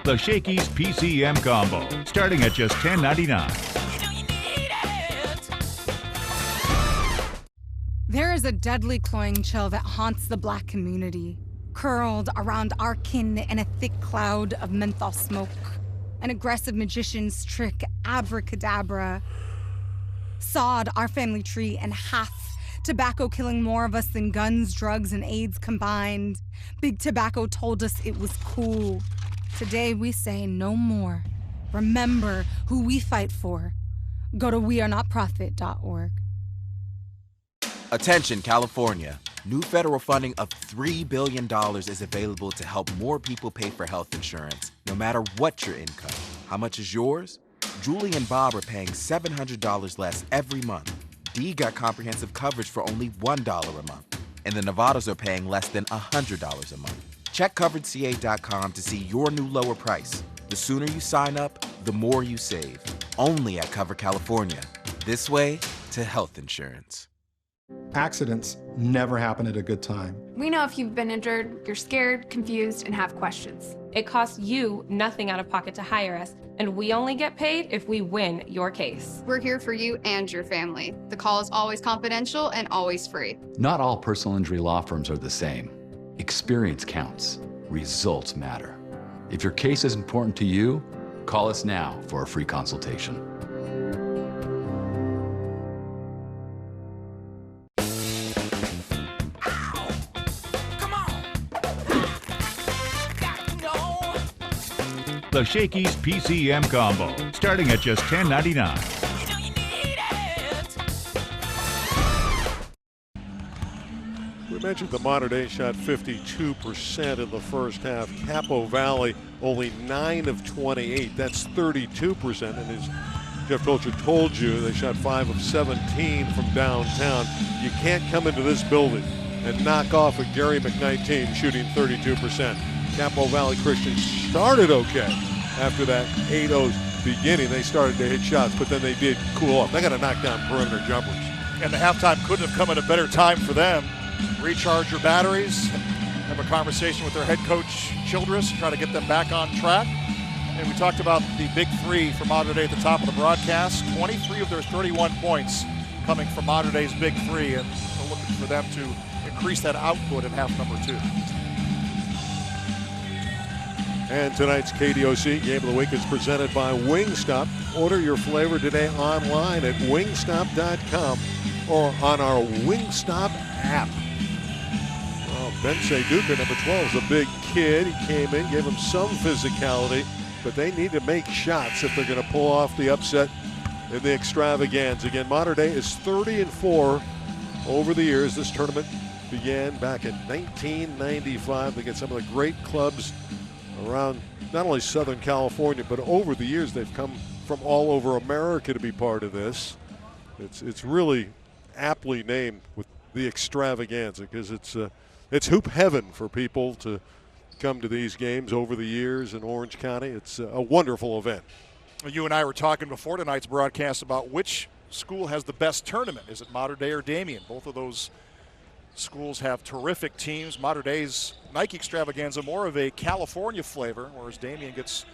The Shakey's PCM combo, starting at just $10.99. There is a deadly cloying chill that haunts the Black community, curled around our kin in a thick cloud of menthol smoke. An aggressive magician's trick, abracadabra, sawed our family tree in half. Tobacco killing more of us than guns, drugs, and AIDS combined. Big Tobacco told us it was cool. Today we say no more. Remember who we fight for. Go to wearenotprofit.org. Attention, California. New federal funding of $3 billion is available to help more people pay for health insurance, no matter what your income. How much is yours? Julie and Bob are paying $700 less every month. Dee got comprehensive coverage for only $1 a month. And the Nevadas are paying less than $100 a month. Check CoveredCA.com to see your new lower price. The sooner you sign up, the more you save. Only at Cover California. This way to health insurance. Accidents never happen at a good time. We know if you've been injured, you're scared, confused, and have questions. It costs you nothing out of pocket to hire us, and we only get paid if we win your case. We're here for you and your family. The call is always confidential and always free. Not all personal injury law firms are the same. Experience counts. Results matter. If your case is important to you, call us now for a free consultation. The Shakey's PCM combo, starting at just $10.99. We mentioned the Mater Dei shot 52% in the first half. Capo Valley only 9 of 28. That's 32%. And as Jeff Tolcher told you, they shot 5 of 17 from downtown. You can't come into this building and knock off a Gary McKnight team shooting 32%. Capo Valley Christian started okay after that 8-0 beginning. They started to hit shots, but then they did cool off. They got to knock down perimeter jumpers. And the halftime couldn't have come at a better time for them. Recharge your batteries, have a conversation with their head coach, Childress, try to get them back on track. And we talked about the big three for Mater Dei at the top of the broadcast. 23 of their 31 points coming from Mater Dei's big three, and we're looking for them to increase that output in half number 2. And tonight's KDOC Game of the Week is presented by Wingstop. Order your flavor today online at wingstop.com or on our Wingstop app. Well, Bensei Duca, number 12, is a big kid. He came in, gave him some physicality, but they need to make shots if they're going to pull off the upset in the extravaganza. Again, Mater Dei is 30-4 over the years. This tournament began back in 1995. They get some of the great clubs around not only Southern California, but over the years they've come from all over America to be part of this. It's really aptly named with the extravaganza because it's hoop heaven for people to come to these games over the years in Orange County. It's a wonderful event. You and I were talking before tonight's broadcast about which school has the best tournament. Is it Mater Dei or Damien? Both of those schools have terrific teams. Mater Dei's Nike Extravaganza more of a California flavor, whereas Damien gets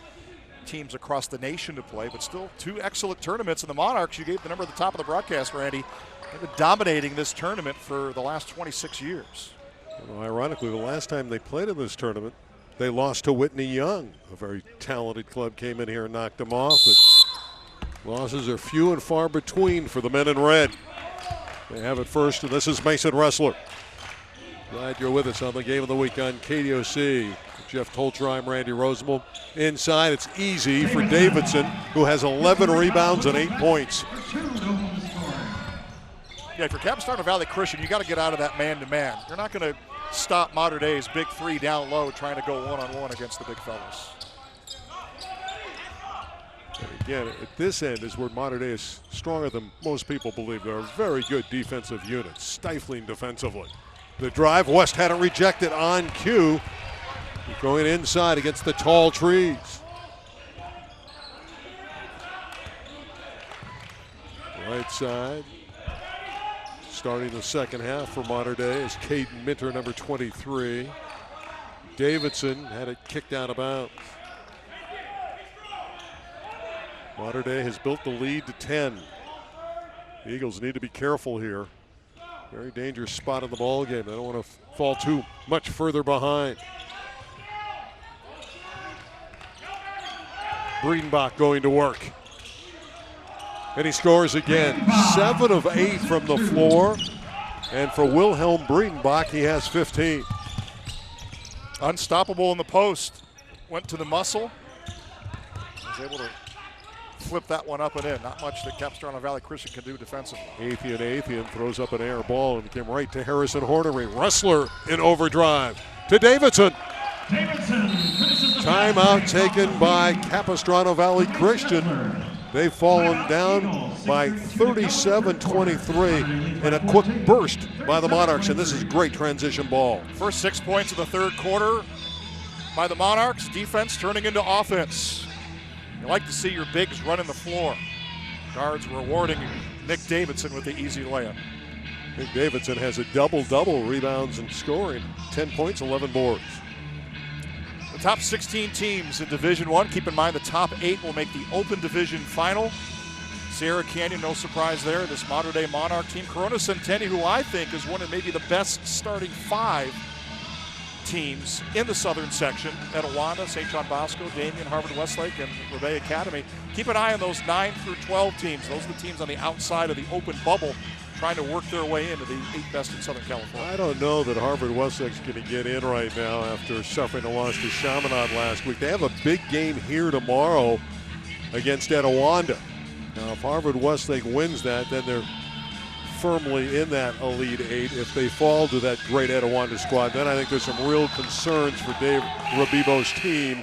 teams across the nation to play, but still two excellent tournaments. And the Monarchs, you gave the number at the top of the broadcast, Randy, they've been dominating this tournament for the last 26 years. Well, ironically, the last time they played in this tournament, they lost to Whitney Young, a very talented club, came in here and knocked them off. But losses are few and far between for the men in red. They have it first, and this is Mason Ressler. Glad you're with us on the Game of the Week on KDOC. Jeff Toltreim, Randy Rosenblum. Inside, it's easy for Davidson, who has 11 rebounds and 8 points. Yeah, if you're Capistrano Valley Christian, you got to get out of that man-to-man. You're not going to stop Mater Dei's big three down low trying to go one-on-one against the big fellas. And again, at this end is where Mater Dei is stronger than most people believe. They're a very good defensive unit, stifling defensively. The drive, West had it rejected on cue. Going inside against the tall trees. Right side. Starting the second half for Mater Dei is Caden Minter, number 23. Davidson had it kicked out of bounds. Mater Dei has built the lead to 10. The Eagles need to be careful here. Very dangerous spot in the ball game. They don't want to fall too much further behind. Breedenbach going to work. And he scores again. 7 of 8 from the floor. And for Wilhelm Breedenbach, he has 15. Unstoppable in the post. Went to the muscle. Was able to flip that one up and in. Not much that Capistrano Valley Christian can do defensively. Athian throws up an air ball and came right to Harrison Hornery. Ressler in overdrive to Davidson. Timeout taken by Capistrano Valley Christian. They've fallen down by 37-23 in a quick burst by the Monarchs, and this is great transition ball. First 6 points of the third quarter by the Monarchs. Defense turning into offense. You like to see your bigs running the floor. Guards rewarding Nick Davidson with the easy layup. Nick Davidson has a double-double, rebounds and scoring. 10 points, 11 boards. The top 16 teams in Division I. Keep in mind the top 8 will make the Open Division Final. Sierra Canyon, no surprise there. This Mater Dei Monarch team. Corona Centennial, who I think is one of maybe the best starting 5 teams in the southern section. Etiwanda, St. John Bosco, Damien, Harvard Westlake, and Rebay Academy. Keep an eye on those 9 through 12 teams. Those are the teams on the outside of the open bubble trying to work their way into the 8 best in Southern California. I don't know that Harvard Westlake's going to get in right now after suffering a loss to Chaminade last week. They have a big game here tomorrow against Etiwanda. Now, if Harvard Westlake wins that, then they're firmly in that Elite 8. If they fall to that great Etiwanda squad, then I think there's some real concerns for Dave Rabibo's team.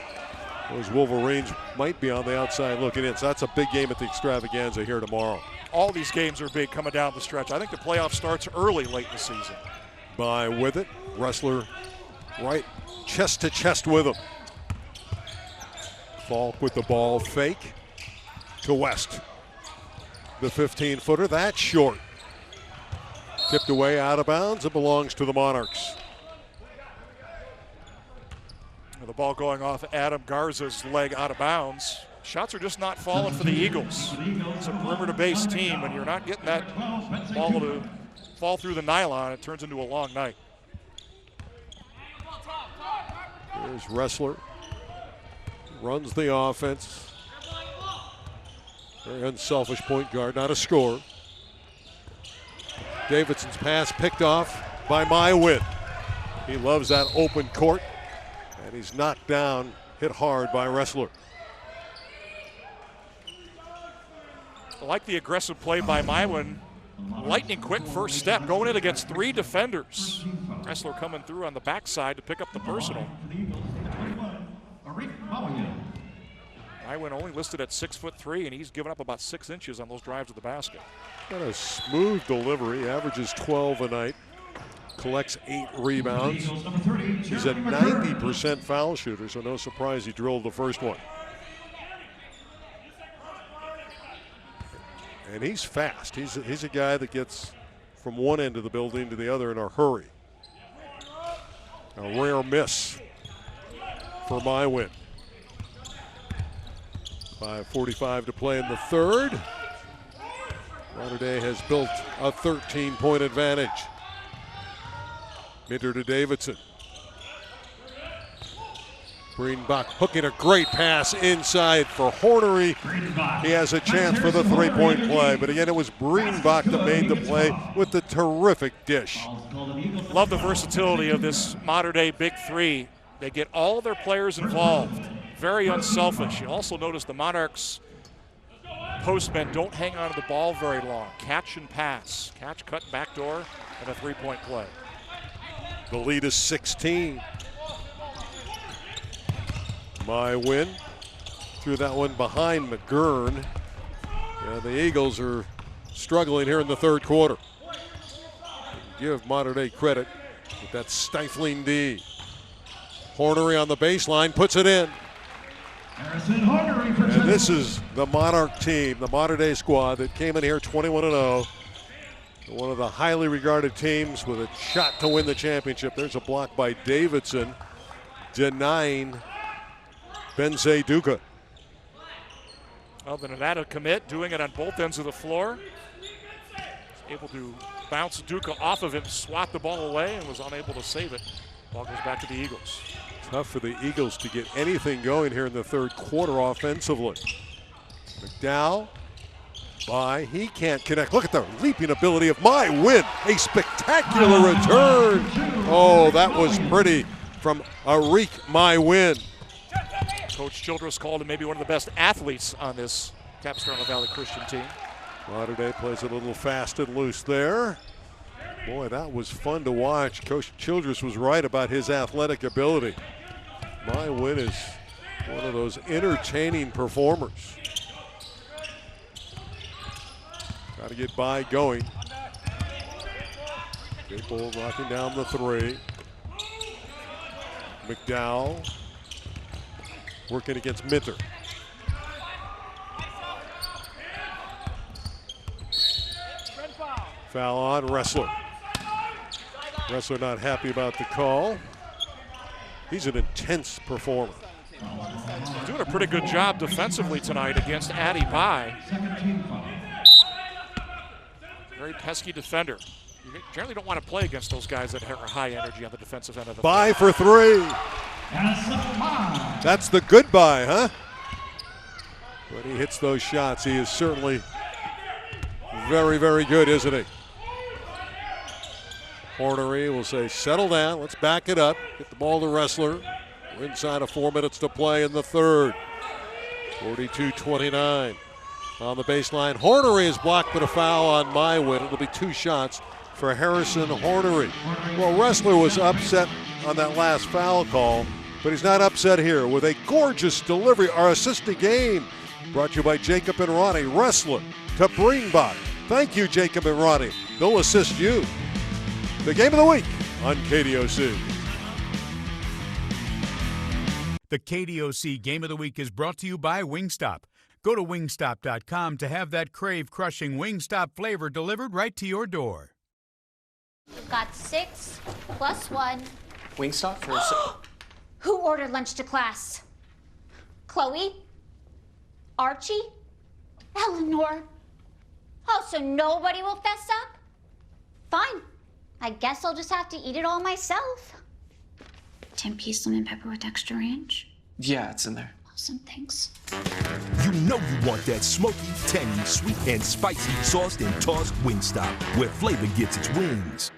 Those Wolverines might be on the outside looking in. So that's a big game at the Extravaganza here tomorrow. All these games are big coming down the stretch. I think the playoff starts early late in the season. By with it, Ressler right chest to chest with him. Falk with the ball, fake to West. The 15-footer, that's short. Tipped away out of bounds, it belongs to the Monarchs. The ball going off Adam Garza's leg out of bounds. Shots are just not falling for the Eagles. It's a perimeter-based team, and you're not getting that ball to fall through the nylon. It turns into a long night. Here's Ressler. Runs the offense. Very unselfish point guard, not a scorer. Davidson's pass picked off by Mywin. He loves that open court, and he's knocked down, hit hard by Wrestler. I like the aggressive play by Mywin. Lightning quick first step, going in against 3 defenders. Wrestler coming through on the backside to pick up the personal. Mywin only listed at 6'3", and he's given up about 6 inches on those drives to the basket. Got a smooth delivery, averages 12 a night, collects 8 rebounds. He's a 90% foul shooter, so no surprise he drilled the first one. And he's fast. He's a guy that gets from one end of the building to the other in a hurry. A rare miss for Mywin. 5:45 to play in the third. Mater Dei has built a 13-point advantage. Minter to Davidson. Greenbach hooking a great pass inside for Hornery. He has a chance for the 3-point play, but again, it was Greenbach that made the play with the terrific dish. Love the versatility of this Mater Dei big three. They get all their players involved. Very unselfish. You also notice the Monarchs postmen don't hang on to the ball very long. Catch and pass. Catch, cut, backdoor, and a 3-point play. The lead is 16. Mywin threw that one behind McGurn. And the Eagles are struggling here in the third quarter. Give Mater Dei credit with that stifling D. Hornery on the baseline puts it in. And this is the Monarch team, the Mater Dei squad that came in here 21-0. One of the highly regarded teams with a shot to win the championship. There's a block by Davidson denying Benze Duca. Well, the Nevada commit doing it on both ends of the floor. Able to bounce Duca off of him, swat the ball away, and was unable to save it. Ball goes back to the Eagles. Tough for the Eagles to get anything going here in the third quarter offensively. McDowell he can't connect. Look at the leaping ability of Mywin. A spectacular return. Oh, that was pretty from Arik Mywin. Coach Childress called him maybe one of the best athletes on this Capistrano Valley Christian team. Mater Dei plays a little fast and loose there. Boy, that was fun to watch. Coach Childress was right about his athletic ability. Mywin is one of those entertaining performers. Got to get by going. Capo knocking down the 3. McDowell working against Minter. Foul on Wrestler. Wrestler not happy about the call. He's an intense performer. Doing a pretty good job defensively tonight against Addy Bai. Very pesky defender. You generally don't want to play against those guys that are high energy on the defensive end of the Bai for 3. That's the goodbye, huh? When he hits those shots, he is certainly very, very good, isn't he? Hornery will say, settle down, let's back it up. Get the ball to Wrestler. We're inside of 4 minutes to play in the third. 42-29. On the baseline, Hornery is blocked, but a foul on Mywin. It'll be 2 shots for Harrison Hornery. Well, Wrestler was upset on that last foul call, but he's not upset here with a gorgeous delivery. Our assist to game brought to you by Jacob and Ronnie. Wrestler to Greenbach. Thank you, Jacob and Ronnie. They'll assist you. The game of the week on KDOC. The KDOC Game of the Week is brought to you by Wingstop. Go to wingstop.com to have that crave-crushing Wingstop flavor delivered right to your door. We've got 6 plus 1. Wingstop for Who ordered lunch to class? Chloe? Archie? Eleanor? Oh, so nobody will fess up? Fine. I guess I'll just have to eat it all myself. 10-piece lemon pepper with extra ranch? Yeah, it's in there. Awesome, thanks. You know you want that smoky, tangy, sweet, and spicy sauced and tossed Wingstop, where flavor gets its wings.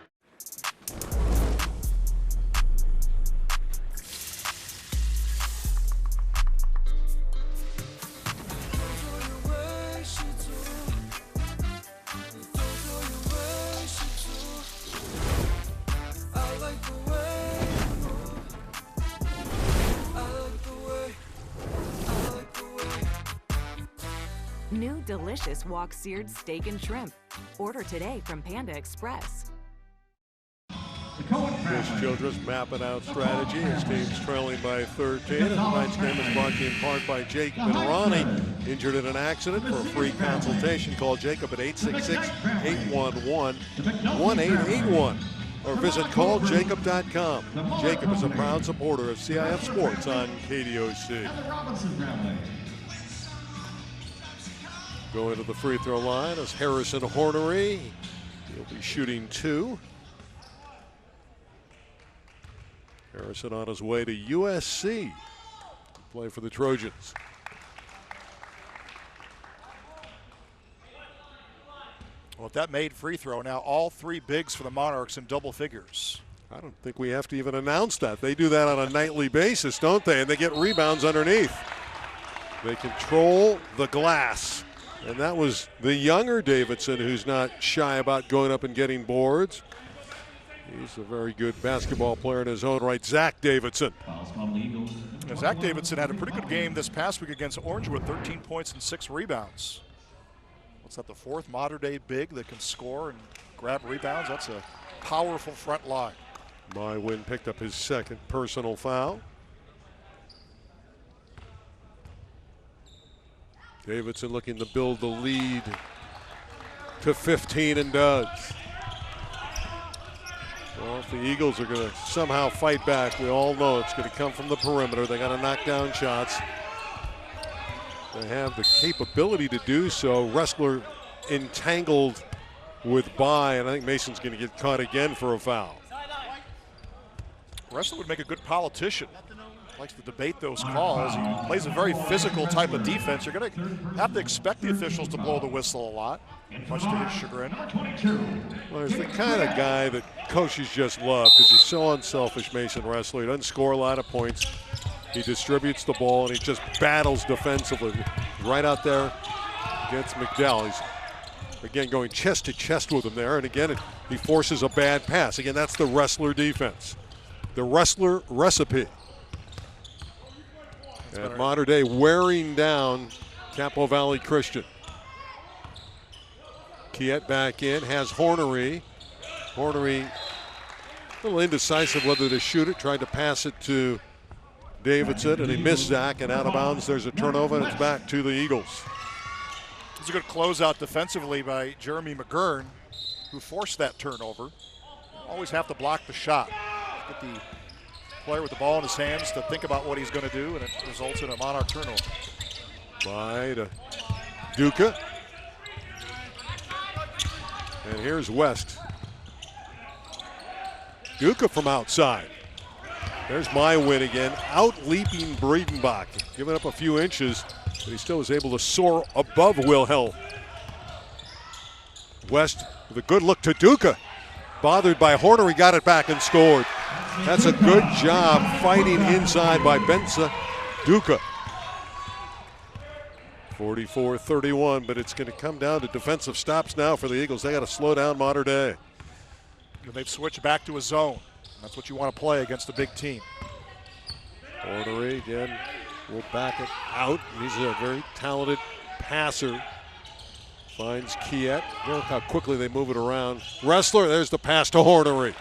New delicious wok seared steak and shrimp. Order today from Panda Express. Chris Childress mapping out strategy. His team's trailing by 13. And tonight's game is brought to you in part by Jake Ronnie, injured in an accident. For a free consultation, call Jacob at 866-811-1881 or visit calljacob.com. Jacob is a proud supporter of CIF Sports on KDOC. Going to the free throw line is Harrison Hornery. He'll be shooting 2. Harrison on his way to USC to play for the Trojans. Well, if that made free throw, now all 3 bigs for the Monarchs in double figures. I don't think we have to even announce that. They do that on a nightly basis, don't they? And they get rebounds underneath. They control the glass. And that was the younger Davidson, who's not shy about going up and getting boards. He's a very good basketball player in his own right. Zach Davidson. Now, Zach Davidson had a pretty good game this past week against Orangewood, 13 points and 6 rebounds. What's that, the 4th modern-day big that can score and grab rebounds? That's a powerful front line. Mywin picked up his 2nd personal foul. Davidson looking to build the lead to 15 and does. Well, if the Eagles are going to somehow fight back, we all know it's going to come from the perimeter. They got to knock down shots. They have the capability to do so. Wrestler entangled with Bye, and I think Mason's going to get caught again for a foul. Wrestler would make a good politician. Likes to debate those calls. He plays a very physical type of defense. You're going to have to expect the officials to blow the whistle a lot, much to his chagrin. Well, he's the kind of guy that coaches just love because he's so unselfish, Mason Wrestler. He doesn't score a lot of points. He distributes the ball, and he just battles defensively. Right out there against McDowell. He's, again, going chest to chest with him there, and again, he forces a bad pass. Again, that's the Wrestler defense. The Wrestler recipe. And Modern Day wearing down Capo Valley Christian. Kiet back in, has Hornery. Hornery a little indecisive whether to shoot it, tried to pass it to Davidson, and he missed Zach, and out of bounds. There's a turnover, and it's back to the Eagles. It's a good closeout defensively by Jeremy McGurn, who forced that turnover. Always have to block the shot. Get the player with the ball in his hands to think about what he's going to do, and it results in a Monarch turnover. By to Duca. And here's West. Duca from outside. There's Mywin again, out-leaping Breedenbach, giving up a few inches, but he still is able to soar above Wilhelm. West with a good look to Duca. Bothered by Hornery, got it back and scored. That's a good job fighting inside by Benza Duca. 44-31, but it's going to come down to defensive stops now for the Eagles. They got to slow down Modern Day. They've switched back to a zone. That's what you want to play against a big team. Hornery again will back it out. He's a very talented passer. Finds Kiet. Look how quickly they move it around. Wrestler, there's the pass to Hornery.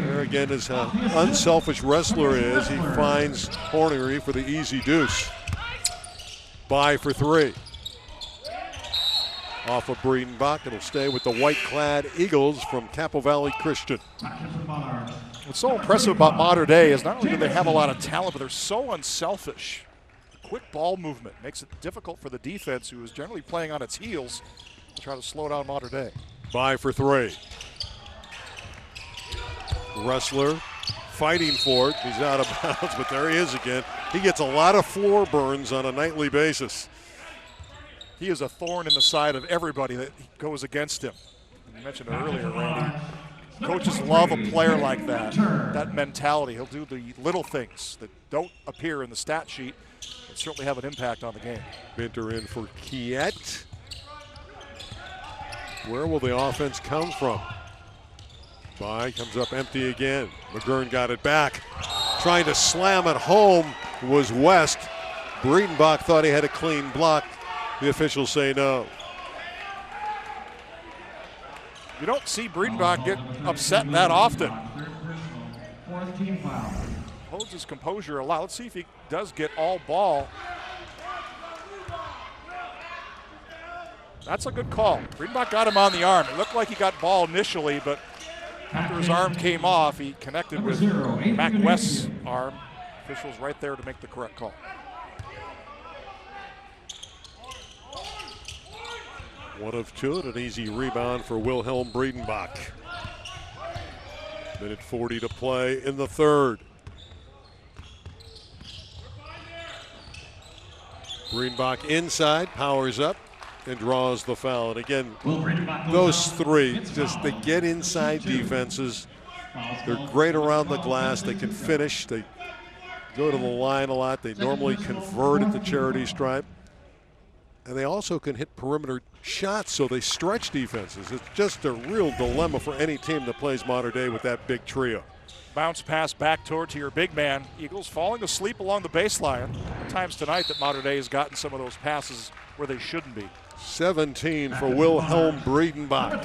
There again is how unselfish Wrestler is. He finds Hornery for the easy deuce. Bye for 3. Off of Breedenbach. It'll stay with the white-clad Eagles from Capo Valley Christian. What's so impressive about Modern Day is not only do they have a lot of talent, but they're so unselfish. Quick ball movement makes it difficult for the defense, who is generally playing on its heels, to try to slow down Modern Day. Bye for 3. Wrestler fighting for it. He's out of bounds, but there he is again. He gets a lot of floor burns on a nightly basis. He is a thorn in the side of everybody that goes against him. You mentioned it earlier, Randy. Coaches love a player like that, that mentality. He'll do the little things that don't appear in the stat sheet and certainly have an impact on the game. Minter in for Kiet. Where will the offense come from? Bye comes up empty again. McGurn got it back. Trying to slam it home was West. Breedenbach thought he had a clean block. The officials say no. You don't see Breedenbach get upset that often. Holds his composure a lot. Let's see if he does get all ball. That's a good call. Breedenbach got him on the arm. It looked like he got ball initially, but after his arm came off, he connected with Mac West's arm. Officials right there to make the correct call. One of two, and an easy rebound for Wilhelm Breedenbach. Minute 40 to play in the third. Breedenbach inside, powers up, and draws the foul. And again, those three, just they get inside defenses. They're great around the glass. They can finish. They go to the line a lot. They normally convert at the charity stripe. And they also can hit perimeter shots, so they stretch defenses. It's just a real dilemma for any team that plays modern day with that big trio. Bounce pass back toward to your big man. Eagles falling asleep along the baseline. Times tonight that modern day has gotten some of those passes where they shouldn't be. 17 for Wilhelm Breedenbach.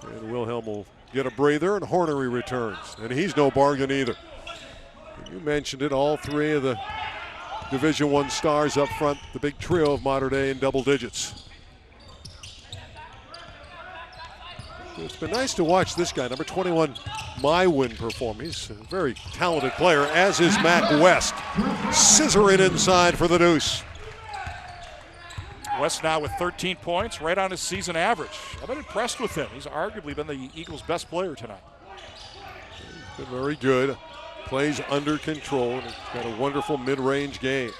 And Wilhelm will get a breather, and Hornery returns. And he's no bargain either. You mentioned it, all three of the Division I stars up front, the big trio of modern day in double digits. It's been nice to watch this guy, number 21, Mywin, perform. He's a very talented player, as is Mac West. Scissoring inside for the deuce. West now with 13 points, right on his season average. I've been impressed with him. He's arguably been the Eagles' best player tonight. He's been very good. Plays under control, and he's got a wonderful mid-range game.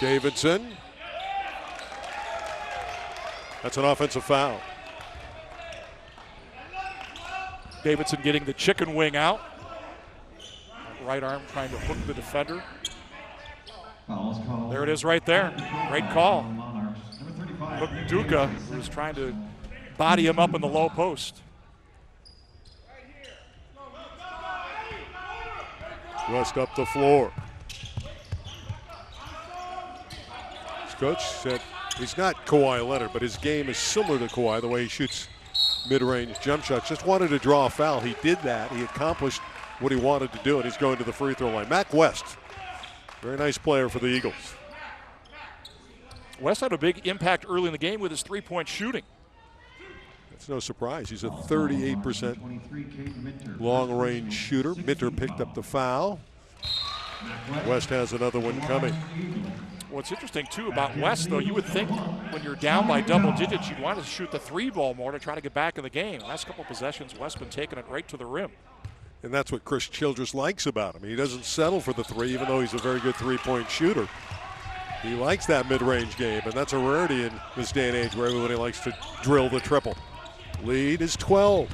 Davidson. That's an offensive foul. Davidson getting the chicken wing out. Right arm trying to hook the defender. There it is right there. Great call. Hook Duca, who was trying to body him up in the low post. West up the floor. His coach said he's not Kawhi Leonard, but his game is similar to Kawhi, the way he shoots mid-range jump shots. Just wanted to draw a foul. He did that. He accomplished what he wanted to do, and he's going to the free throw line. Mac West, very nice player for the Eagles. West had a big impact early in the game with his three-point shooting. It's no surprise. He's a 38% long-range shooter. Minter picked up the foul. West has another one coming. What's interesting, too, about West, though, you would think when you're down by double digits, you'd want to shoot the three ball more to try to get back in the game. Last couple possessions, West been taking it right to the rim. And that's what Chris Childress likes about him. He doesn't settle for the three, even though he's a very good three-point shooter. He likes that mid-range game, and that's a rarity in this day and age where everybody likes to drill the triple. Lead is 12.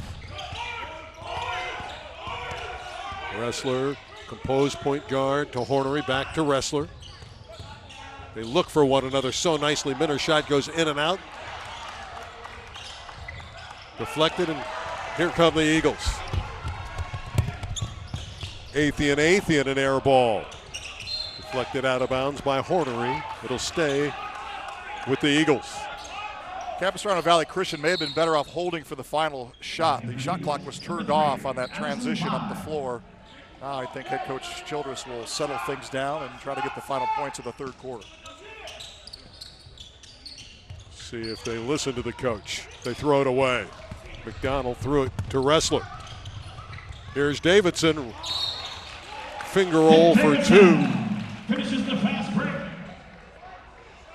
Ressler, composed point guard to Hornery, back to Ressler. They look for one another so nicely. Minter's shot goes in and out. Deflected, and here come the Eagles. Athian, an air ball. Deflected out of bounds by Hornery. It'll stay with the Eagles. Capistrano Valley Christian may have been better off holding for the final shot. The shot clock was turned off on that transition up the floor. Now I think head coach Childress will settle things down and try to get the final points of the third quarter. See if they listen to the coach. They throw it away. McDonald threw it to Ressler. Here's Davidson. Finger roll for two. Finishes the fast break.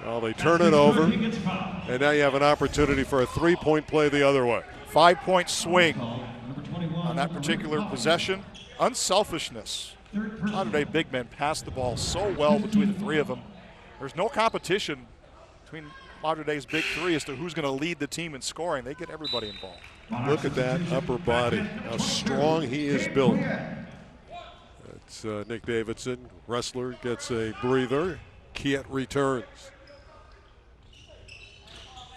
Well, they turn it over, and now you have an opportunity for a three-point play the other way. 5-point swing on that particular possession. Unselfishness. Modern-day big men pass the ball so well between the three of them. There's no competition between modern day's big three as to who's going to lead the team in scoring. They get everybody involved. Look at that upper body, how strong he is built. That's Nick Davidson. Ressler gets a breather. Kiet returns.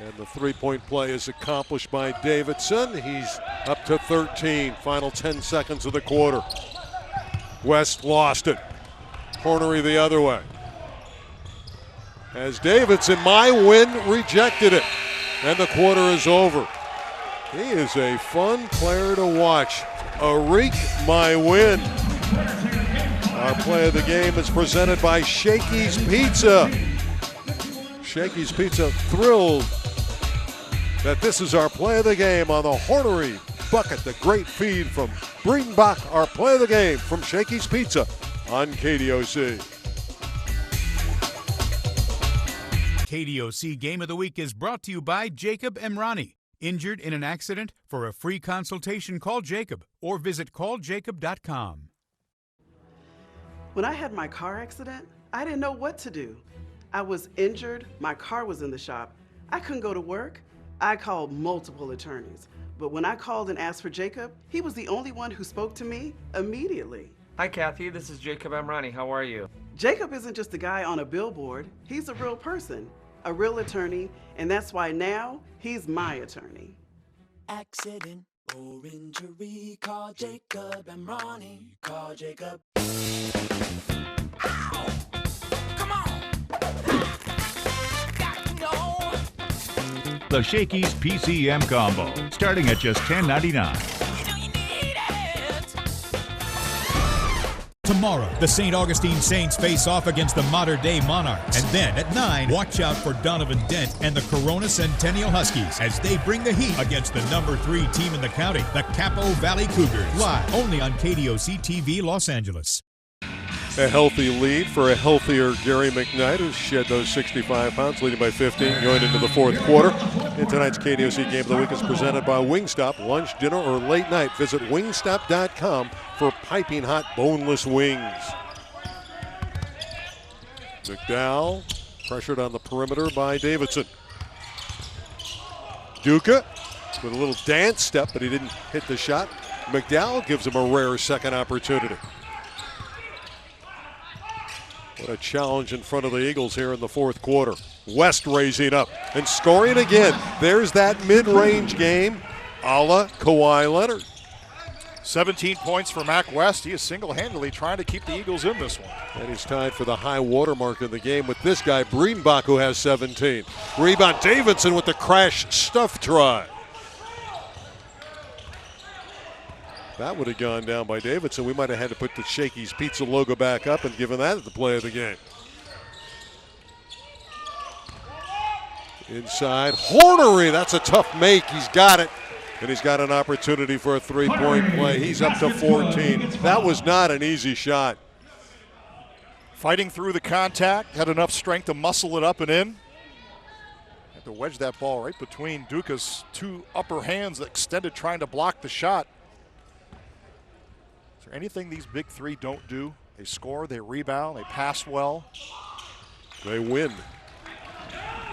And the three-point play is accomplished by Davidson. He's up to 13. Final 10 seconds of the quarter. West lost it. Hornery the other way. As Davidson, my win, rejected it. And the quarter is over. He is a fun player to watch. Arik, my win. Our play of the game is presented by Shakey's Pizza. Shakey's Pizza thrilled that this is our play of the game on the Hornery Bucket, the great feed from Breedenbach. Our play of the game from Shakey's Pizza on KDOC. KDOC Game of the Week is brought to you by Jacob Emrani. Injured in an accident? For a free consultation, call Jacob or visit calljacob.com. When I had my car accident, I didn't know what to do. I was injured, my car was in the shop. I couldn't go to work. I called multiple attorneys. But when I called and asked for Jacob, he was the only one who spoke to me immediately. Hi, Kathy. This is Jacob Emrani. How are you? Jacob isn't just a guy on a billboard. He's a real person, a real attorney, and that's why now he's my attorney. Accident or injury, call Jacob Emrani. Call Jacob. Ow! Come on! The Shakey's PCM combo, starting at just $10.99. Tomorrow, the St. Augustine Saints face off against the Mater Dei Monarchs. And then at 9, watch out for Donovan Dent and the Corona Centennial Huskies as they bring the heat against the number 3 team in the county, the Capo Valley Cougars. Live only on KDOC-TV Los Angeles. A healthy lead for a healthier Gary McKnight, who's shed those 65 pounds, leading by 15, going into the fourth quarter. And tonight's KDOC Game of the Week is presented by Wingstop. Lunch, dinner, or late night, visit wingstop.com for piping hot boneless wings. McDowell pressured on the perimeter by Davidson. Duca with a little dance step, but he didn't hit the shot. McDowell gives him a rare second opportunity. What a challenge in front of the Eagles here in the fourth quarter. West raising up and scoring again. There's that mid-range game a la Kawhi Leonard. 17 points for Mac West. He is single-handedly trying to keep the Eagles in this one. And he's tied for the high water mark in the game with this guy, Breedenbach, who has 17. Rebound, Davidson with the crash stuff try. That would have gone down by Davidson. We might have had to put the Shakey's Pizza logo back up and given that the play of the game. Inside, Hornery, that's a tough make. He's got it. And he's got an opportunity for a three-point play. He's up to 14. That was not an easy shot. Fighting through the contact, had enough strength to muscle it up and in. Had to wedge that ball right between Duca's two upper hands that extended trying to block the shot. Is there anything these big three don't do? They score, they rebound, they pass well. They win.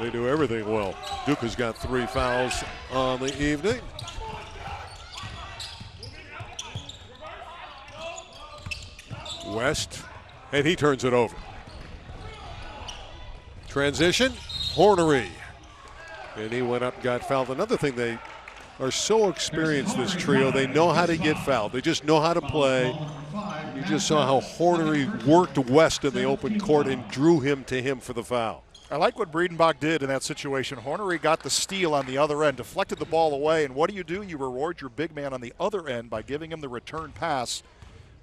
They do everything well. Duca's got 3 fouls on the evening. West, and he turns it over. Transition, Hornery. And he went up, got fouled. Another thing, they are so experienced, this trio. They know how to get fouled. They just know how to play. You just saw how Hornery worked West in the open court and drew him to him for the foul. I like what Breedenbach did in that situation. Hornery got the steal on the other end, deflected the ball away, and what do? You reward your big man on the other end by giving him the return pass.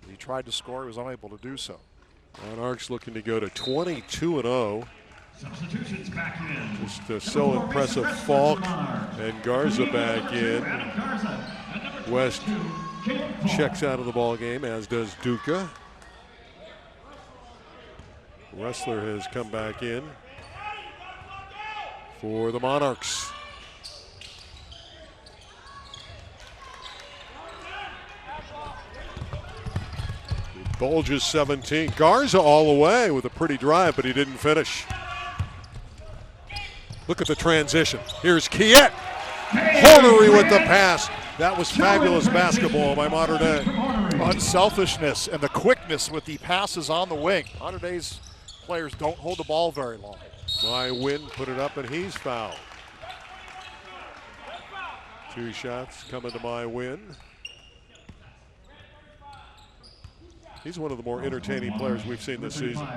He tried to score, he was unable to do so. Monarchs looking to go to 22-0. Substitutions back in. Just so impressive. Falk and Garza back in. West checks out of the ball game, as does Duca. Wrestler has come back in for the Monarchs. Bulges 17. Garza all the way with a pretty drive, but he didn't finish. Look at the transition. Here's Kiet. Hornery with the pass. That was fabulous basketball by Mater Dei. Unselfishness and the quickness with the passes on the wing. Mater Dei's players don't hold the ball very long. My win put it up, and he's fouled. 2 shots coming to my win. He's one of the more entertaining players we've seen this season.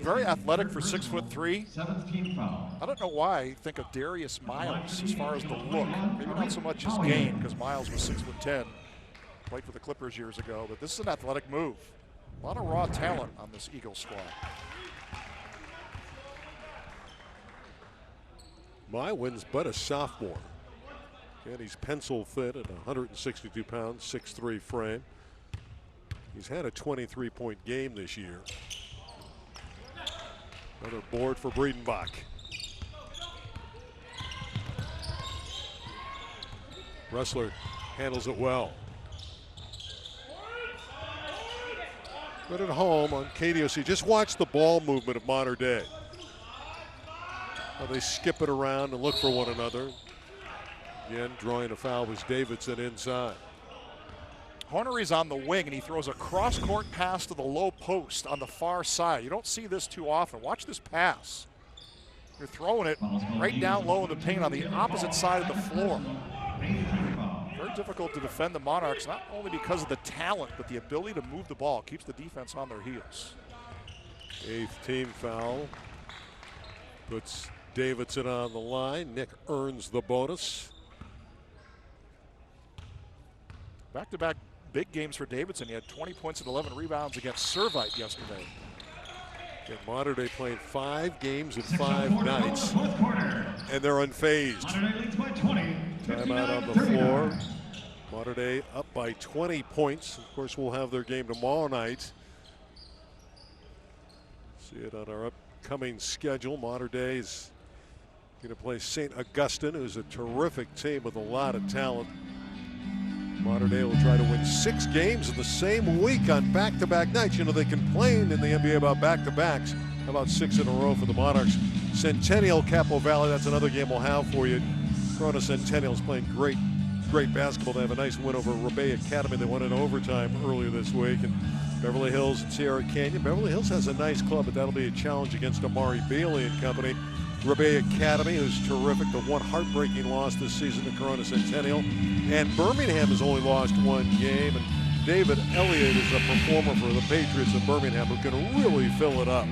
Very athletic for 6'3". I don't know why I think of Darius Miles as far as the look. Maybe not so much his game, because Miles was 6'10", played for the Clippers years ago, but this is an athletic move. A lot of raw talent on this Eagles squad. Mywin's but a sophomore. And he's pencil thin at 162 pounds, 6'3" frame. He's had a 23-point game this year. Another board for Breedenbach. Ressler handles it well. But at home on KDOC, just watch the ball movement of Mater Dei. How they skip it around and look for one another. Again, drawing a foul was Davidson inside. Hornery's on the wing, and he throws a cross-court pass to the low post on the far side. You don't see this too often. Watch this pass. You're throwing it right down low in the paint on the opposite side of the floor. Very difficult to defend the Monarchs, not only because of the talent, but the ability to move the ball. Keeps the defense on their heels. 8th team foul. Puts Davidson on the line. Nick earns the bonus. Back-to-back big games for Davidson. He had 20 points and 11 rebounds against Servite yesterday. And Mater Dei played 5 games in 5 nights, and they're unfazed. Timeout on the floor. Mater Dei up by 20 points. Of course, we'll have their game tomorrow night. See it on our upcoming schedule. Mater Dei is going to play St. Augustine, who's a terrific team with a lot of talent. Mater Dei will try to win 6 games in the same week on back-to-back nights. You know, they complained in the NBA about back-to-backs. How about 6 in a row for the Monarchs? Centennial, Capo Valley, that's another game we'll have for you. Corona Centennial's playing great basketball. They have a nice win over Rebay Academy. They won in overtime earlier this week. And Beverly Hills and Sierra Canyon. Beverly Hills has a nice club, but that'll be a challenge against Amari Bailey and company. Rebay Academy, who's terrific, the one heartbreaking loss this season to Corona Centennial. And Birmingham has only lost 1 game. And David Elliott is a performer for the Patriots of Birmingham who can really fill it up.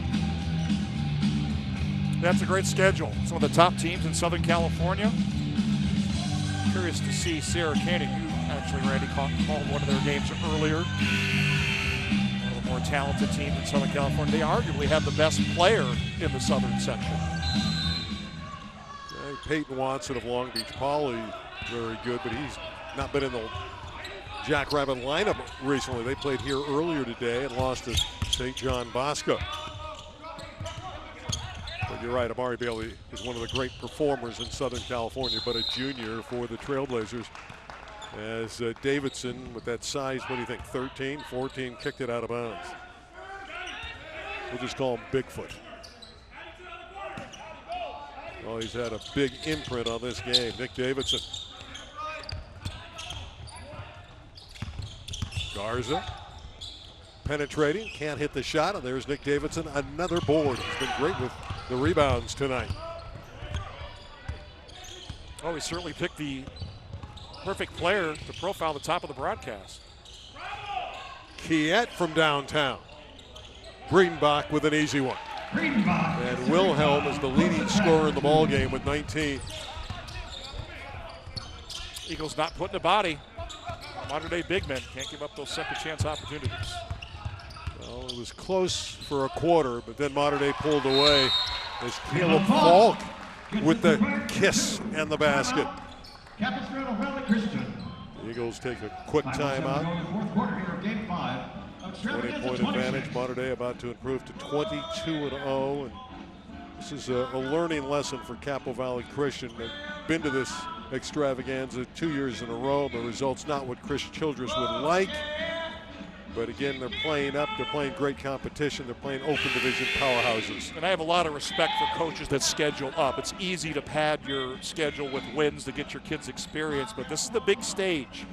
That's a great schedule. Some of the top teams in Southern California. Curious to see Sierra Canyon. You actually, Randy, called one of their games earlier. One of the more talented teams in Southern California. They arguably have the best player in the Southern section. Peyton Watson of Long Beach Poly, very good, but he's not been in the Jackrabbit lineup recently. They played here earlier today and lost to St. John Bosco. But you're right, Amari Bailey is one of the great performers in Southern California, but a junior for the Trailblazers. As Davidson, with that size, what do you think, 13, 14, kicked it out of bounds. We'll just call him Bigfoot. Well, he's had a big imprint on this game. Nick Davidson. Garza penetrating, can't hit the shot, and there's Nick Davidson, another board. He's been great with the rebounds tonight. Oh, he certainly picked the perfect player to profile the top of the broadcast. Kiet from downtown. Breedenbach with an easy one. And Wilhelm is the leading scorer in the ball game with 19. Eagles not putting a body. Mater Dei big men can't give up those second chance opportunities. Well, it was close for a quarter, but then Mater Dei pulled away as Caleb Falk with the kiss and the basket. The Eagles take a quick timeout. 20-point advantage. Mater Dei about to improve to 22-0. And this is a learning lesson for Capo Valley Christian. They've been to this extravaganza 2 years in a row. The result's not what Chris Childress would like. But again, they're playing up. They're playing great competition. They're playing open division powerhouses. And I have a lot of respect for coaches that schedule up. It's easy to pad your schedule with wins to get your kids experience, but this is the big stage.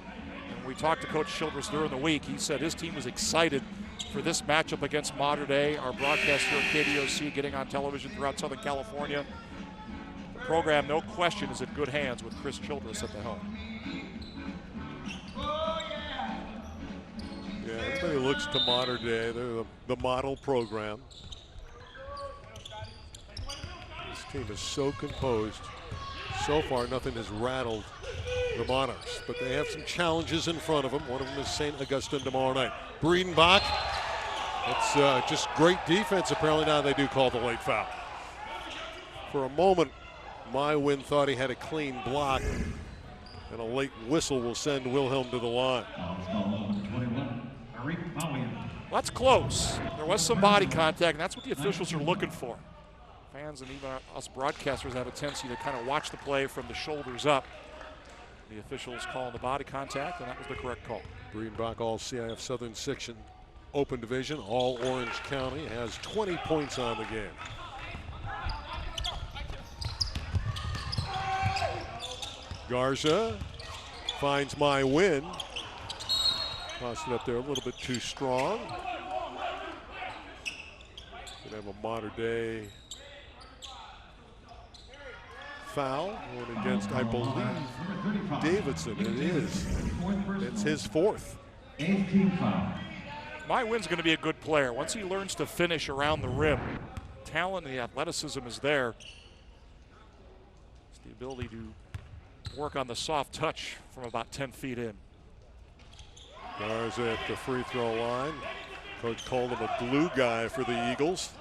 And we talked to Coach Childress during the week. He said his team was excited for this matchup against Mater Dei. Our broadcast here at KDOC getting on television throughout Southern California. The program, no question, is in good hands with Chris Childress at the helm. Yeah, everybody looks to Modern Day. They're the model program. This team is so composed. So far, nothing has rattled the Monarchs, but they have some challenges in front of them. One of them is St. Augustine tomorrow night. Breedenbach, it's just great defense. Apparently now they do call the late foul. For a moment, Mywin thought he had a clean block, and a late whistle will send Wilhelm to the line. That's close. There was some body contact, and that's what the officials are looking for. Fans and even us broadcasters have a tendency to kind of watch the play from the shoulders up. The officials calling the body contact, and that was the correct call. Breedenbach, all CIF Southern Section Open Division, all Orange County, has 20 points on the game. Garza finds Mywin. Tossed it up there a little bit too strong. Gonna have a Modern Day foul going against, I believe, Davidson. It is. It's his fourth. Mywin's going to be a good player. Once he learns to finish around the rim, talent and the athleticism is there. It's the ability to work on the soft touch from about 10 feet in. Garza at the free throw line. Coach called him a glue guy for the Eagles.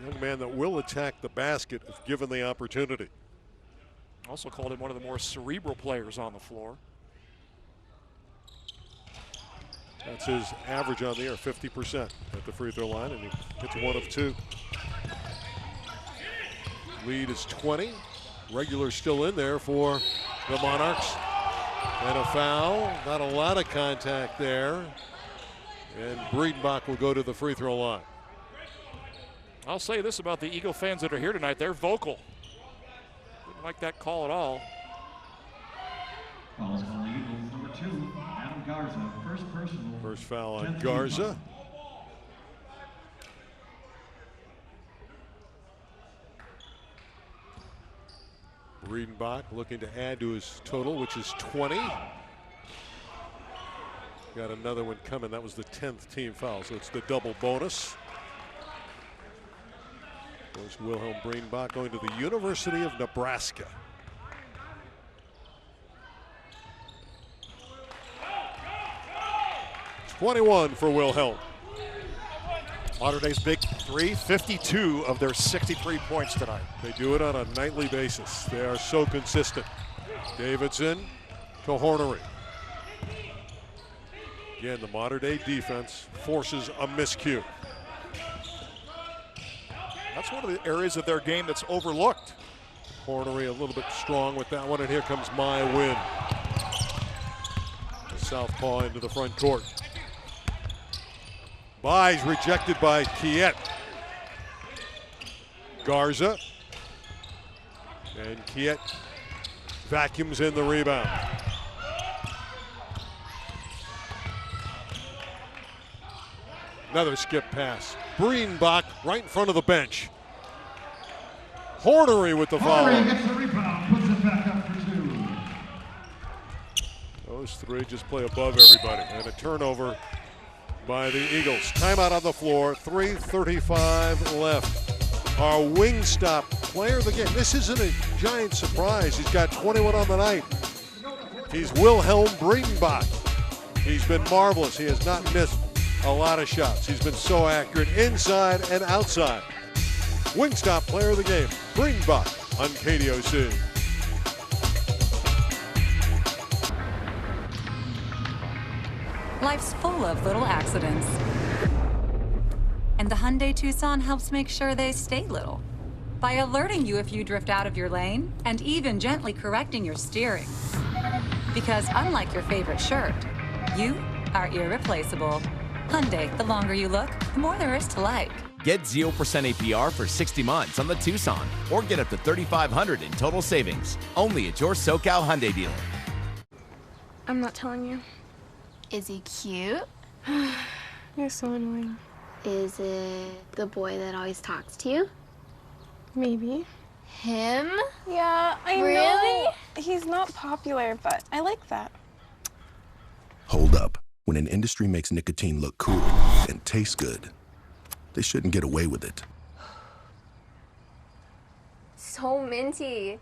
Young man that will attack the basket if given the opportunity. Also called him one of the more cerebral players on the floor. That's his average on the air, 50% at the free throw line, and he hits 1 of 2. Lead is 20. Regular still in there for the Monarchs. And a foul, not a lot of contact there. And Breedenbach will go to the free throw line. I'll say this about the Eagle fans that are here tonight, they're vocal. Didn't like that call at all. Fouls on the Eagles, number 2, Adam Garza, first personal. First foul on Garza. Breedenbach looking to add to his total, which is 20. Got another one coming. That was the 10th team foul, so it's the double bonus. There's Wilhelm Breedenbach going to the University of Nebraska. .21 for Wilhelm. Modern Day's big three, 52 of their 63 points tonight. They do it on a nightly basis. They are so consistent. Davidson to Hornery. Again, the Modern Day defense forces a miscue. That's one of the areas of their game that's overlooked. Hornery a little bit strong with that one, and here comes Mywin. The southpaw into the front court. Buys rejected by Kiet. Garza. And Kiet vacuums in the rebound. Another skip pass. Breedenbach right in front of the bench. Hornery with the foul. Hornery gets the rebound, puts it back up for 2. Those three just play above everybody. And a turnover by the Eagles. Timeout on the floor, 3:35 left. Our Wingstop player of the game. This isn't a giant surprise. He's got 21 on the night. He's Wilhelm Breedenbach. He's been marvelous. He has not missed a lot of shots. He's been so accurate inside and outside. Wingstop player of the game, Breedenbach on KDOC. Life's full of little accidents. And the Hyundai Tucson helps make sure they stay little by alerting you if you drift out of your lane and even gently correcting your steering. Because unlike your favorite shirt, you are irreplaceable. Hyundai, the longer you look, the more there is to like. Get 0% APR for 60 months on the Tucson, or get up to $3,500 in total savings. Only at your SoCal Hyundai dealer. I'm not telling you. Is he cute? You're so annoying. Is it the boy that always talks to you? Maybe. Him? Yeah, I know. Really? He's not popular, but I like that. Hold up. When an industry makes nicotine look cool and taste good, they shouldn't get away with it. So minty.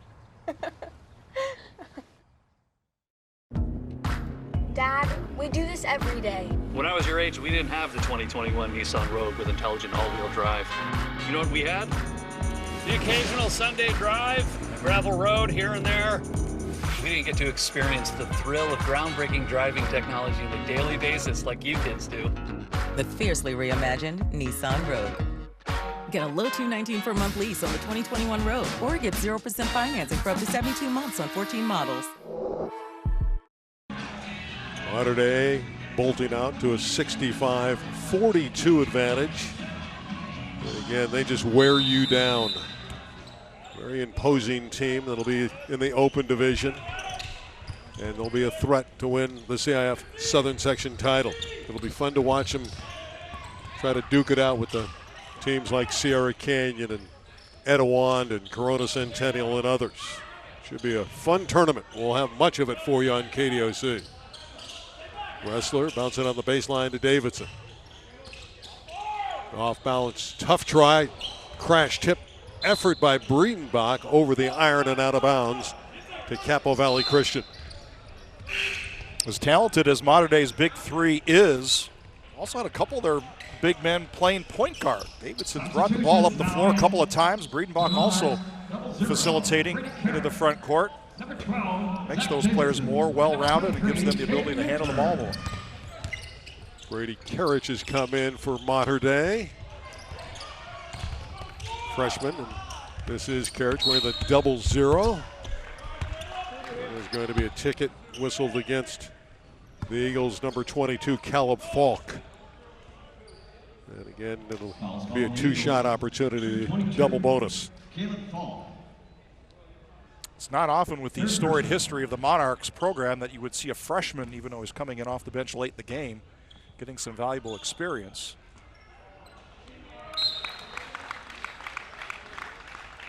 Dad, we do this every day. When I was your age, we didn't have the 2021 Nissan Rogue with intelligent all-wheel drive. You know what we had? The occasional Sunday drive, a gravel road here and there. We didn't get to experience the thrill of groundbreaking driving technology on a daily basis like you kids do. The fiercely reimagined Nissan Rogue. Get a low $219 per month lease on the 2021 Rogue, or get 0% financing for up to 72 months on 14 models. Mater Dei bolting out to a 65-42 advantage. And again, they just wear you down. Very imposing team that'll be in the open division. And they'll be a threat to win the CIF Southern Section title. It'll be fun to watch them try to duke it out with the teams like Sierra Canyon and Etowand and Corona Centennial and others. Should be a fun tournament. We'll have much of it for you on KDOC. Wrestler bouncing on the baseline to Davidson. Off balance, tough try, crash tip effort by Breedenbach over the iron and out of bounds to Capo Valley Christian. As talented as Mater Dei's big three is, also had a couple of their big men playing point guard. Davidson brought the ball up the floor a couple of times. Breedenbach also facilitating into the front court. Makes those players more well-rounded and gives them the ability to handle the ball more. Brady Karich has come in for Mater Dei. Freshman, and this is Karich wearing the 00. There's going to be a ticket whistled against the Eagles' number 22, Caleb Falk. And again, it'll be a two-shot opportunity, double bonus. It's not often with the storied history of the Monarchs program that you would see a freshman, even though he's coming in off the bench late in the game, getting some valuable experience.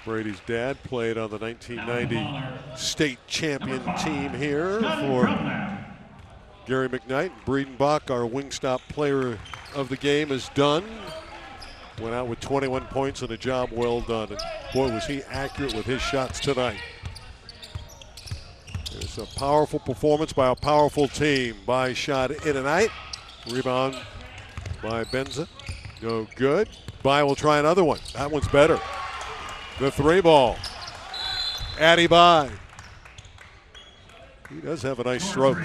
Brady's dad played on the 1990 state champion team here for Gary McKnight. Breedenbach, our wingstop player of the game, is done. Went out with 21 points and a job well done. And boy, was he accurate with his shots tonight. It's a powerful performance by a powerful team. By shot in and out. Rebound by Benza. No good. By will try another one. That one's better. The three ball. Addy By. He does have a nice stroke.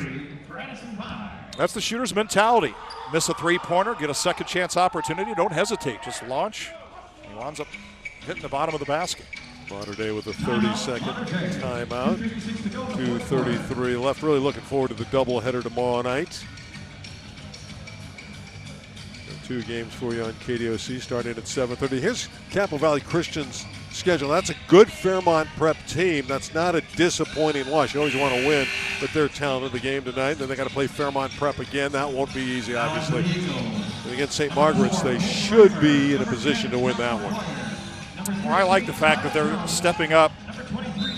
That's the shooter's mentality. Miss a three-pointer, get a second chance opportunity. Don't hesitate, just launch. He winds up hitting the bottom of the basket. Mater Dei with a 30-second timeout. 2:33 left. Really looking forward to the doubleheader tomorrow night. Two games for you on KDOC starting at 7:30. Here's Capo Valley Christian's schedule. That's a good Fairmont Prep team. That's not a disappointing loss. You always want to win, but they're talented the game tonight. Then they got to play Fairmont Prep again. That won't be easy, obviously. And against St. Margaret's, they should be in a position to win that one. Well, I like the fact that they're stepping up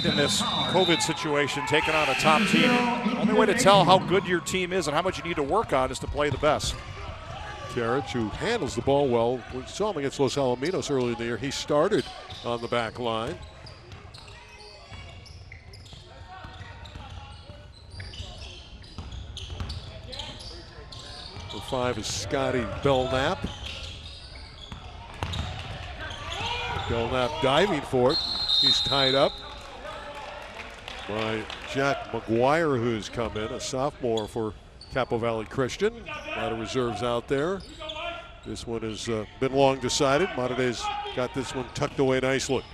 in this COVID situation, taking on a top team. The only way to tell how good your team is and how much you need to work on is to play the best. Karich, who handles the ball well. We saw him against Los Alamitos earlier in the year. He started on the back line. For 5 is Scotty Belknap. Belknap diving for it. He's tied up by Jack McGuire, who's come in, a sophomore for Capo Valley Christian. A lot of reserves out there. This one has been long decided. Mater Dei's got this one tucked away nicely.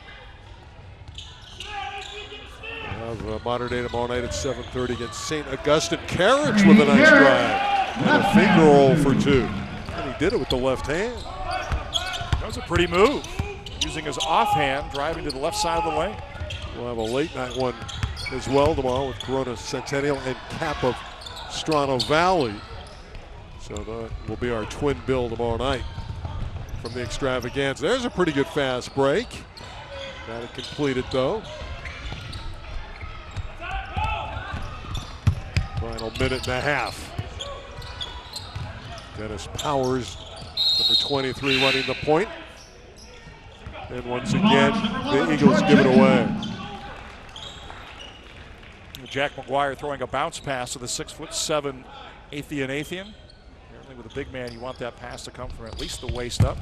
We'll have Mater Dei tomorrow night at 7:30 against St. Augustine. Karich with a nice drive. And a finger roll for 2. And he did it with the left hand. That was a pretty move. Using his offhand, driving to the left side of the lane. We'll have a late night one as well tomorrow with Corona Centennial and Capo Valley. So that will be our twin bill tomorrow night from the extravaganza. There's a pretty good fast break. Got it completed though. Final minute and a half. Dennis Powers, number 23, running the point. And once again, the Eagles give it away. Jack McGuire throwing a bounce pass to the 6'7" Athian. Apparently with a big man, you want that pass to come from at least the waist up.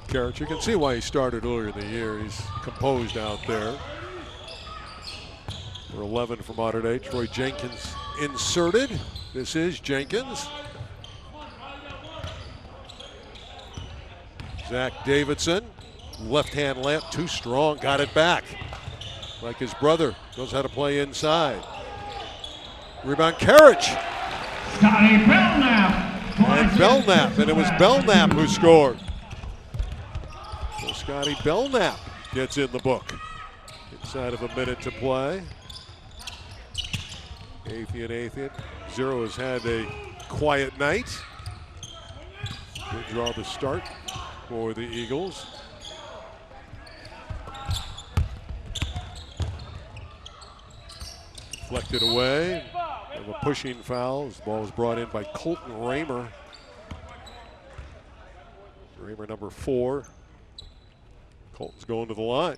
Carrot, you can see why he started earlier in the year. He's composed out there. For 11 for Mater Dei, Troy Jenkins inserted. This is Jenkins. Zach Davidson, left-hand layup, too strong, got it back. Like his brother, knows how to play inside. Rebound, Carriage. Scotty Belknap. And Belknap, and it was Belknap who scored. So Scotty Belknap gets in the book. Inside of a minute to play. Athian. Zero has had a quiet night. Good draw to start for the Eagles. Deflected away. Of a pushing foul. This ball was brought in by Colton Raymer. Raymer number 4. Colton's going to the line.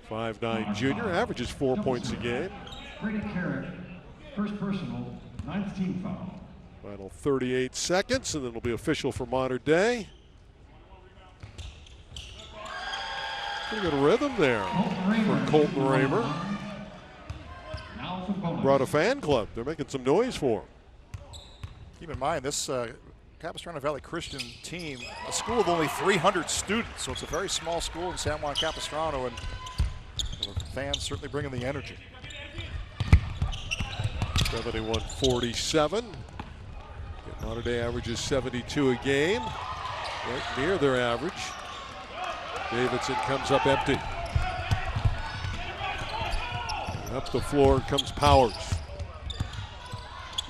5'9" junior, averages 4 points a game. Brady Carrick, first personal, 9th team foul. Final 38 seconds, and then it'll be official for Mater Dei. Pretty good rhythm there for Colton Raymer. Brought a fan club. They're making some noise for him. Keep in mind, this Capistrano Valley Christian team, a school of only 300 students, so it's a very small school in San Juan Capistrano, and the fans certainly bringing the energy. 71-47. Mater Dei averages 72 a game, right near their average. Davidson comes up empty. And up the floor comes Powers.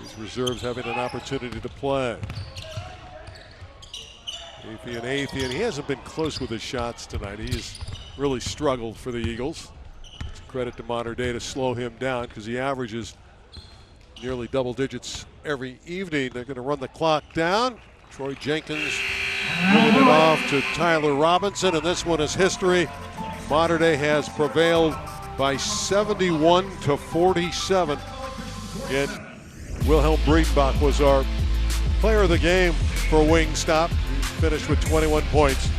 These reserves having an opportunity to play. Athian, he hasn't been close with his shots tonight. He's really struggled for the Eagles. It's a credit to Mater Dei to slow him down because he averages nearly double digits every evening. They're going to run the clock down. Troy Jenkins giving it off to Tyler Robinson, and this one is history. Mater Dei has prevailed by 71-47. Again, Wilhelm Breedenbach was our player of the game for Wingstop. He finished with 21 points.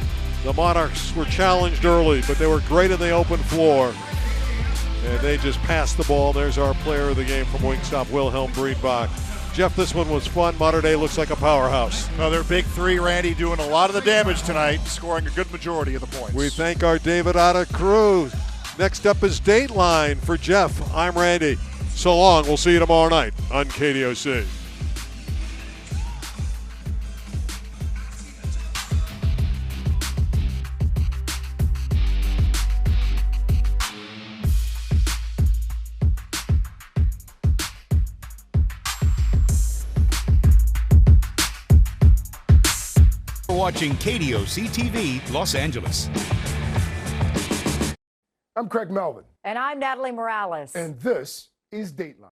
The Monarchs were challenged early, but they were great in the open floor. And they just passed the ball. There's our player of the game from Wingstop, Wilhelm Breedenbach. Jeff, this one was fun. Mater Dei looks like a powerhouse. Another big three, Randy, doing a lot of the damage tonight, scoring a good majority of the points. We thank our David Otta crew. Next up is Dateline. For Jeff, I'm Randy. So long. We'll see you tomorrow night on KDOC. Watching KDOC-TV, Los Angeles. I'm Craig Melvin. And I'm Natalie Morales. And this is Dateline.